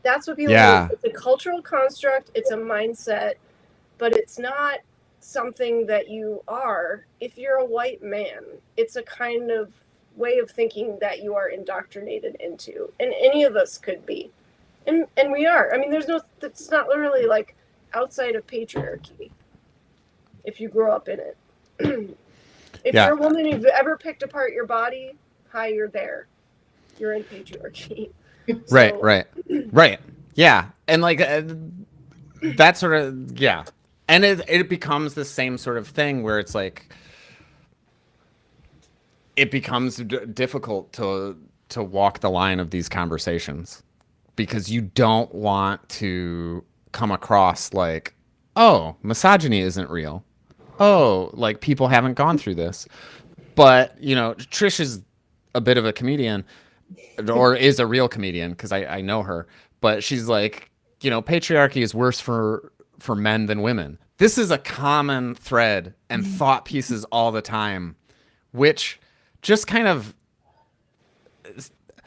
[SPEAKER 3] that's what people do. It's a cultural construct, it's a mindset, but it's not something that you are if you're a white man. It's a kind of way of thinking that you are indoctrinated into, and any of us could be, and we are. I mean, it's not literally like outside of patriarchy if you grow up in it. If you're a woman, you've ever picked apart your body, hi, you're there, you're in patriarchy.
[SPEAKER 1] Right. Yeah. And like that sort of, yeah. And it becomes the same sort of thing where it's like, it becomes difficult to walk the line of these conversations, because you don't want to come across like, oh, misogyny isn't real. Oh, like people haven't gone through this. But, Trish is a bit of a comedian. or is a real comedian, because I know her, but she's like, patriarchy is worse for men than women. This is a common thread and thought pieces all the time, which just kind of,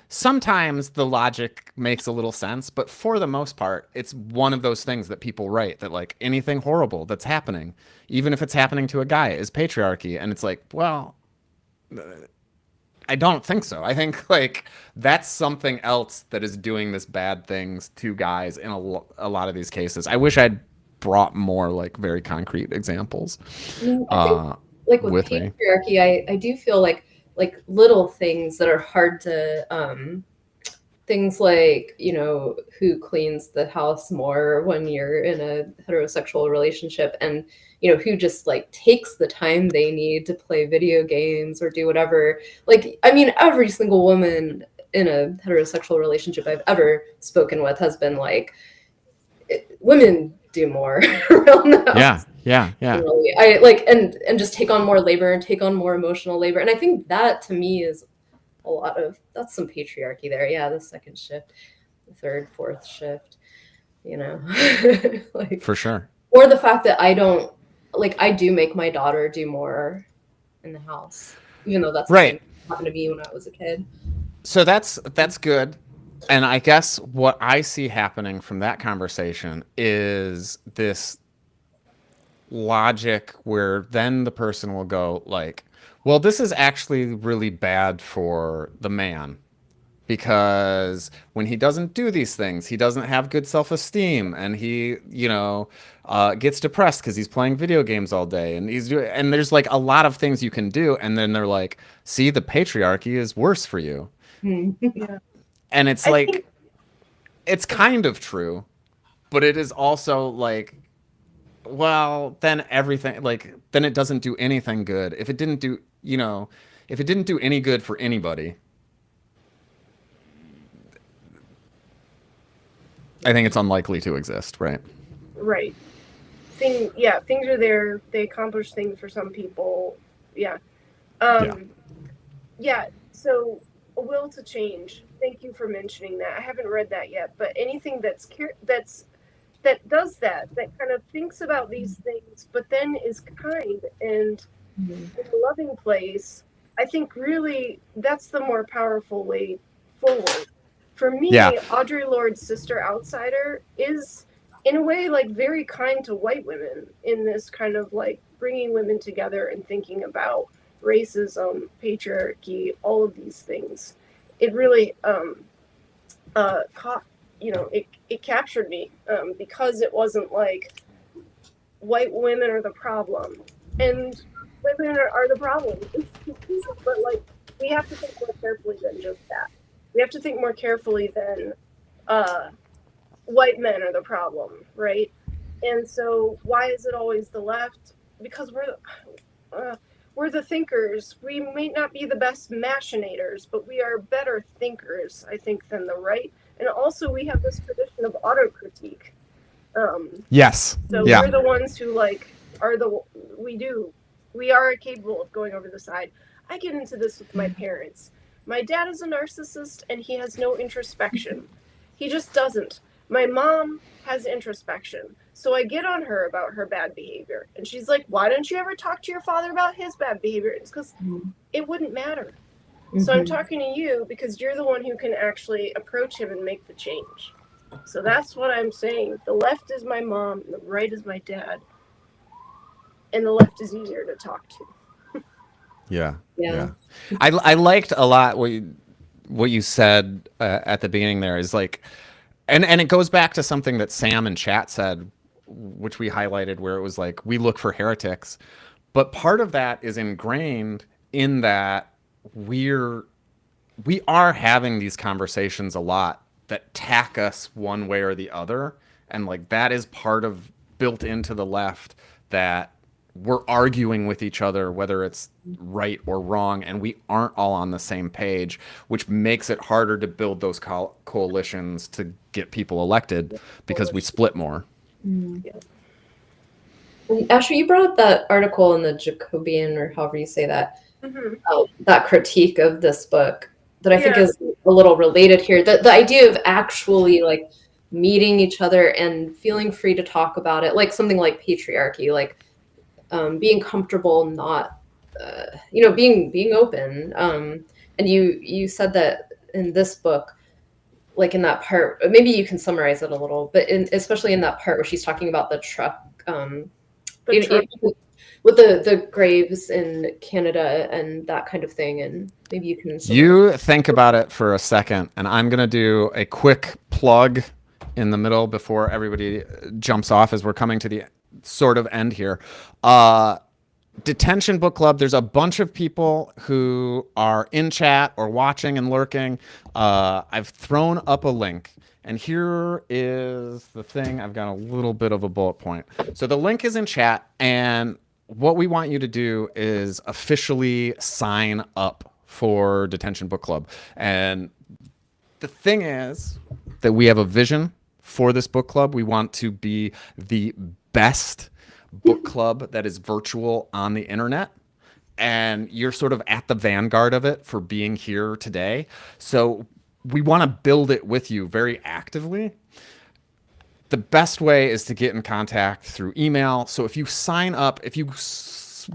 [SPEAKER 1] sometimes the logic makes a little sense, but for the most part, it's one of those things that people write, that like anything horrible that's happening, even if it's happening to a guy, is patriarchy. And it's like, well, I don't think so. I think like that's something else that is doing this bad things to guys in a lot of these cases. I wish I'd brought more like very concrete examples
[SPEAKER 2] I think, like with
[SPEAKER 1] with me.
[SPEAKER 2] patriarchy, I do feel like little things that are hard to things like, who cleans the house more when you're in a heterosexual relationship, and who just like takes the time they need to play video games or do whatever. Like, I mean, every single woman in a heterosexual relationship I've ever spoken with has been like, women do more around the house.
[SPEAKER 1] Yeah.
[SPEAKER 2] Really. I like, and just take on more labor and take on more emotional labor. And I think that to me is a lot of, that's some patriarchy there. Yeah, the second shift, the third, fourth shift, like,
[SPEAKER 1] For sure.
[SPEAKER 2] or the fact that I do make my daughter do more in the house, even though that's
[SPEAKER 1] right.
[SPEAKER 2] the same happened to me when I was a kid.
[SPEAKER 1] So that's good. And I guess what I see happening from that conversation is this logic where then the person will go like, well, this is actually really bad for the man, because when he doesn't do these things, he doesn't have good self-esteem, and he, gets depressed because he's playing video games all day, and and there's like a lot of things you can do, and then they're like, see, the patriarchy is worse for you.
[SPEAKER 3] Yeah.
[SPEAKER 1] And it's like, it's kind of true, but it is also like, well, then everything, like, then it doesn't do anything good. If it didn't do, if it didn't do any good for anybody, I think it's unlikely to exist, right?
[SPEAKER 3] Right. Things are there. They accomplish things for some people. Yeah. So A Will to Change. Thank you for mentioning that. I haven't read that yet, but anything that does that kind of thinks about these things, but then is kind and in a loving place, I think really that's the more powerful way forward. For me, Audre Lorde's Sister Outsider is, in a way, like very kind to white women in this kind of like bringing women together and thinking about racism, patriarchy, all of these things. It really it captured me because it wasn't like white women are the problem and women are the problem. But like, we have to think more carefully than just that. We have to think more carefully than white men are the problem, right? And so why is it always the left? Because we're the thinkers. We may not be the best machinators, but we are better thinkers, I think, than the right. And also, we have this tradition of autocritique.
[SPEAKER 1] Yes.
[SPEAKER 3] So we're the ones who we are capable of going over the side. I get into this with my parents. My dad is a narcissist and he has no introspection. He just doesn't. My mom has introspection. So I get on her about her bad behavior. And she's like, why don't you ever talk to your father about his bad behavior? It's because it wouldn't matter. Mm-hmm. So I'm talking to you because you're the one who can actually approach him and make the change. So that's what I'm saying. The left is my mom, and the right is my dad. And the left is easier to talk to.
[SPEAKER 1] Yeah. I liked a lot what you said at the beginning there is like, and it goes back to something that Sam in chat said, which we highlighted, where it was like, we look for heretics. But part of that is ingrained in that we are having these conversations a lot that tack us one way or the other. And like, that is part of built into the left, that we're arguing with each other, whether it's right or wrong, and we aren't all on the same page, which makes it harder to build those coalitions to get people elected because we split more.
[SPEAKER 2] Asher, you brought up that article in the Jacobian, or however you say that, that critique of this book that I think is a little related here. The idea of actually like meeting each other and feeling free to talk about it, like something like patriarchy, like being comfortable, not being open. And you said that in this book, like in that part, maybe you can summarize it a little, but especially in that part where she's talking about the truck, with the graves in Canada and that kind of thing, and maybe you can.
[SPEAKER 1] You think about it for a second, and I'm gonna do a quick plug in the middle before everybody jumps off as we're coming to the sort of end here. Detention Book Club, there's a bunch of people who are in chat or watching and lurking. I've thrown up a link, and here is the thing. I've got a little bit of a bullet point. So the link is in chat, and what we want you to do is officially sign up for Detention Book Club. And the thing is that we have a vision for this book club. We want to be the best book club that is virtual on the internet, and you're sort of at the vanguard of it for being here today. So we want to build it with you very actively. The best way is to get in contact through email. So if you sign up, if you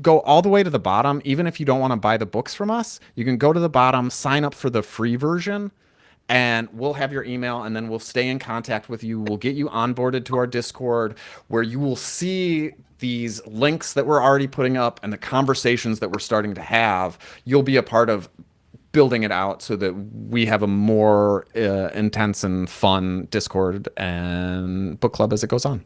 [SPEAKER 1] go all the way to the bottom, even if you don't want to buy the books from us, you can go to the bottom, sign up for the free version, and we'll have your email, and then we'll stay in contact with you. We'll get you onboarded to our Discord, where you will see these links that we're already putting up and the conversations that we're starting to have. You'll be a part of building it out so that we have a more intense and fun Discord and book club as it goes on.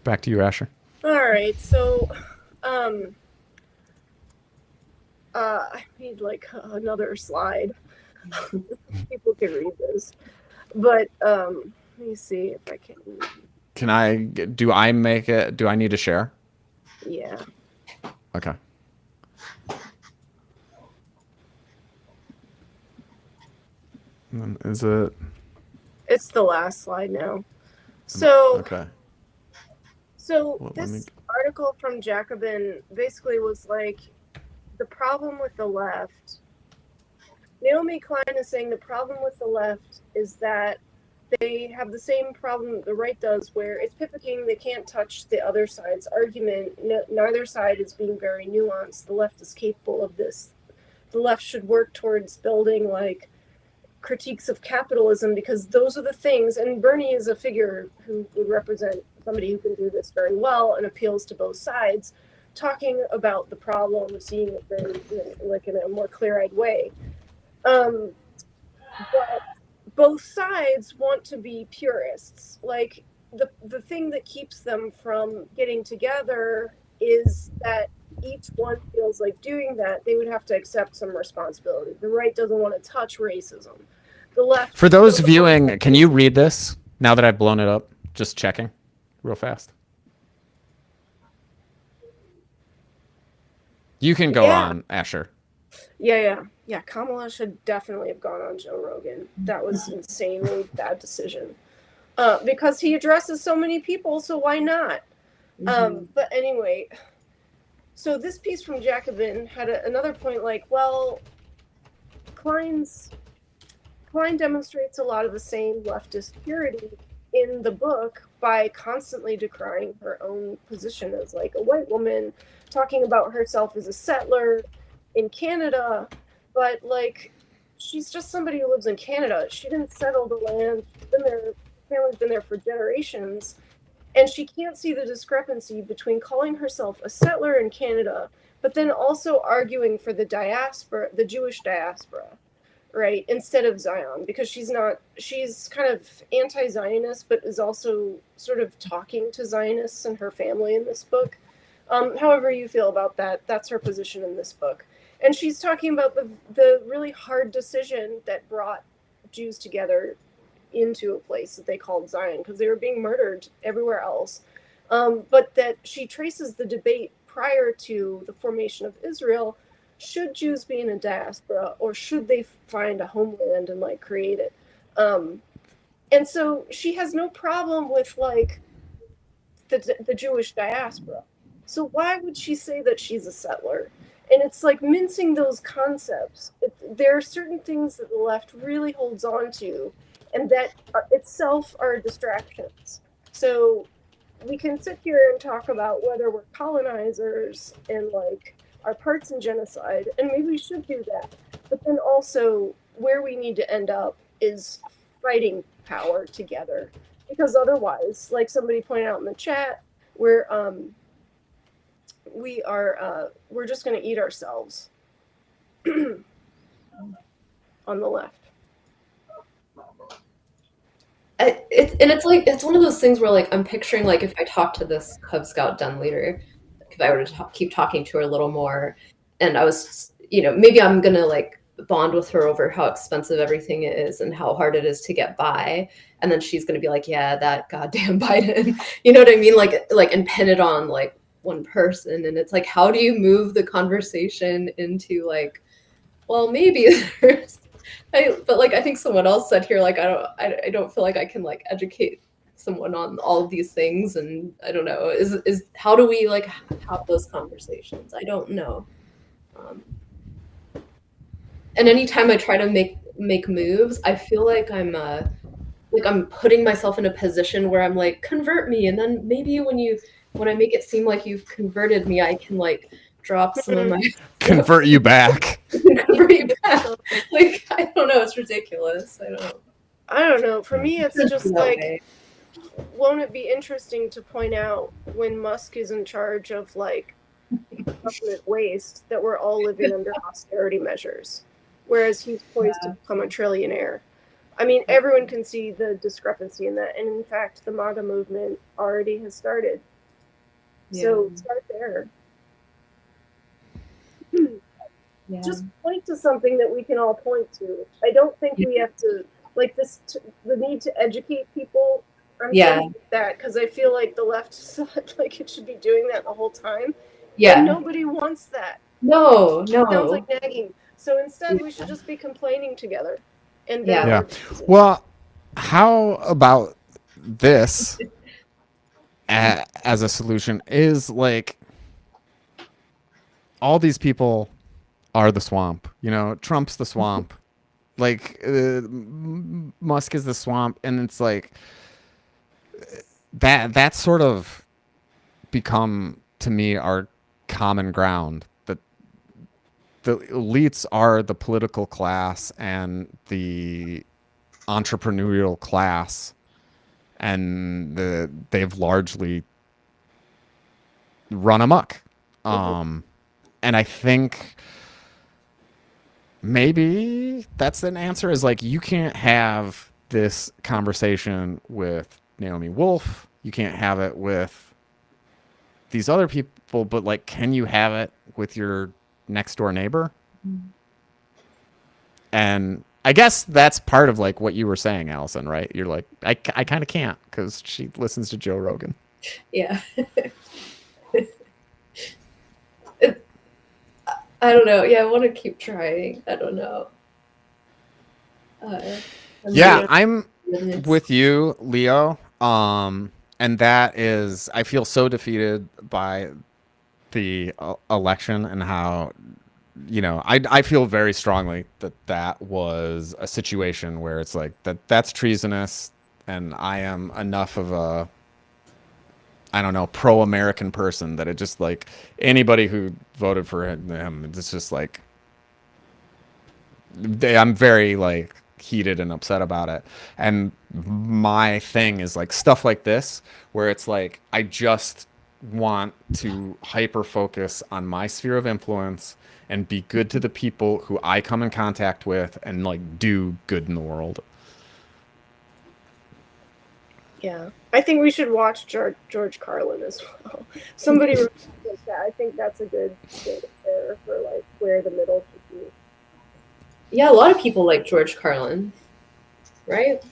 [SPEAKER 1] Back to you, Asher.
[SPEAKER 3] All right, so I made like another slide. People can read this, but let me see if I can.
[SPEAKER 1] Can I? Do I make it? Do I need to share?
[SPEAKER 3] Yeah.
[SPEAKER 1] Okay. Is it?
[SPEAKER 3] It's the last slide now. So.
[SPEAKER 1] Okay.
[SPEAKER 3] So
[SPEAKER 1] Well,
[SPEAKER 3] this article from Jacobin basically was like, the problem with the left, Naomi Klein is saying the problem with the left is that they have the same problem the right does, where it's Pipiquing, they can't touch the other side's argument. Neither side is being very nuanced. The left is capable of this. The left should work towards building like critiques of capitalism, because those are the things, and Bernie is a figure who would represent somebody who can do this very well and appeals to both sides, talking about the problem, seeing it very, like in a more clear-eyed way. But both sides want to be purists. Like the thing that keeps them from getting together is that each one feels like doing that, they would have to accept some responsibility. The right doesn't want to touch racism. The left.
[SPEAKER 1] For those viewing, can you read this now that I've blown it up? Just checking real fast. You can go on, Asher.
[SPEAKER 3] Yeah. Kamala should definitely have gone on Joe Rogan. That was insanely bad decision. Because he addresses so many people, so why not? But anyway, so this piece from Jacobin had another point, like, well, Klein demonstrates a lot of the same leftist purity in the book by constantly decrying her own position as like a white woman, talking about herself as a settler in Canada, but like she's just somebody who lives in Canada. She didn't settle the land. She's been there, family's been there for generations, and she can't see the discrepancy between calling herself a settler in Canada, but then also arguing for the diaspora, the Jewish diaspora, right, instead of Zion, because she's kind of anti-Zionist, but is also sort of talking to Zionists and her family in this book. However you feel about that, that's her position in this book. And she's talking about the really hard decision that brought Jews together into a place that they called Zion, because they were being murdered everywhere else. But that she traces the debate prior to the formation of Israel. Should Jews be in a diaspora, or should they find a homeland and like create it? And so she has no problem with like the Jewish diaspora. So why would she say that she's a settler? And it's like mincing those concepts. There are certain things that the left really holds on to, and that itself are distractions. So we can sit here and talk about whether we're colonizers and like our parts in genocide, and maybe we should do that. But then also, where we need to end up is fighting power together, because otherwise, like somebody pointed out in the chat, we're just going to eat ourselves on the left.
[SPEAKER 2] It's one of those things where like I'm picturing like if I talk to this Cub Scout den leader, if I were to keep talking to her a little more, and I was, maybe I'm gonna like bond with her over how expensive everything is and how hard it is to get by, and then she's gonna be like, yeah, that goddamn Biden, you know what I mean, like and pin it on like one person, and it's like, how do you move the conversation into like, well, maybe there's but like I think someone else said here, like I don't feel like I can like educate someone on all of these things, and I don't know, is how do we like have those conversations? I don't know. And anytime I try to make moves, I feel like I'm putting myself in a position where I'm like, convert me, and then maybe when I make it seem like you've converted me, I can like drop some of my
[SPEAKER 1] convert you back.
[SPEAKER 2] Convert you back. Like, I don't know, it's ridiculous.
[SPEAKER 3] I don't know. For me, it's just like, won't it be interesting to point out when Musk is in charge of like government waste that we're all living under austerity measures, whereas he's poised to become a trillionaire? I mean, everyone can see the discrepancy in that, and in fact, the MAGA movement already has started. Yeah. So start there. Yeah. Just point to something that we can all point to. I don't think we have to like this. The need to educate people. I'm saying that because I feel like the left like it should be doing that the whole time. Yeah, and nobody wants that.
[SPEAKER 2] No.
[SPEAKER 3] It sounds like nagging. So instead, we should just be complaining together. And
[SPEAKER 1] then Well, how about this as a solution? Is like all these people are the swamp, Trump's the swamp, like Musk is the swamp, and it's like that's sort of become to me our common ground, that the elites are the political class and the entrepreneurial class, and they've largely run amok. And I think maybe that's an answer, is like, you can't have this conversation with Naomi Wolf, you can't have it with these other people, but like, can you have it with your next door neighbor? And I guess that's part of like what you were saying, Allison, right? You're like, I kind of can't because she listens to Joe Rogan.
[SPEAKER 2] Yeah. I don't know. Yeah, I want to keep trying. I don't know.
[SPEAKER 1] I'm with you, Leo. And that is, I feel so defeated by the election and how, I feel very strongly that was a situation where it's like that's treasonous, and I am enough of a, I don't know, pro-American person that it just like anybody who voted for him, it's just like I'm very like heated and upset about it. And my thing is like stuff like this where it's like I just want to hyper focus on my sphere of influence and be good to the people who I come in contact with and like do good in the world.
[SPEAKER 3] Yeah, I think we should watch George Carlin as well. Somebody like that. I think that's a good state of there for like where the middle should be.
[SPEAKER 2] Yeah, a lot of people like George Carlin, right?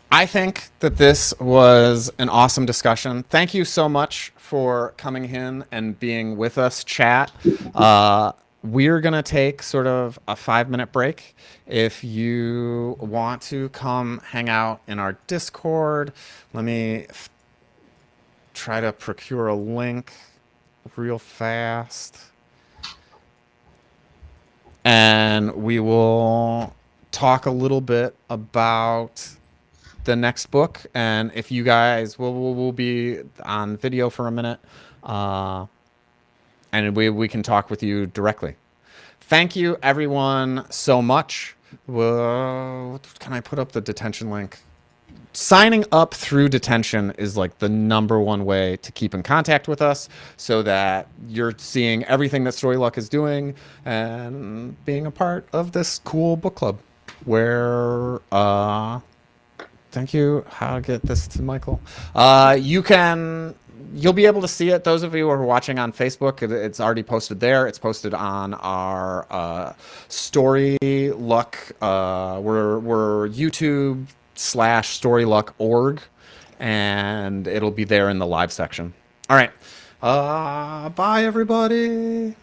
[SPEAKER 1] I think that this was an awesome discussion. Thank you so much for coming in and being with us, chat. We're going to take sort of a 5-minute break. If you want to come hang out in our Discord, let me try to procure a link real fast. And we will talk a little bit about the next book. And if you guys will be on video for a minute, and we can talk with you directly. Thank you, everyone, so much. Well, can I put up the Detention link? Signing up through Detention is like the #1 way to keep in contact with us, so that you're seeing everything that Storyluck is doing and being a part of this cool book club where thank you. How to get this to Michael? You'll be able to see it. Those of you who are watching on Facebook, it's already posted there. It's posted on our Storyluck. We're YouTube/Storyluck.org, and it'll be there in the live section. All right. Bye, everybody.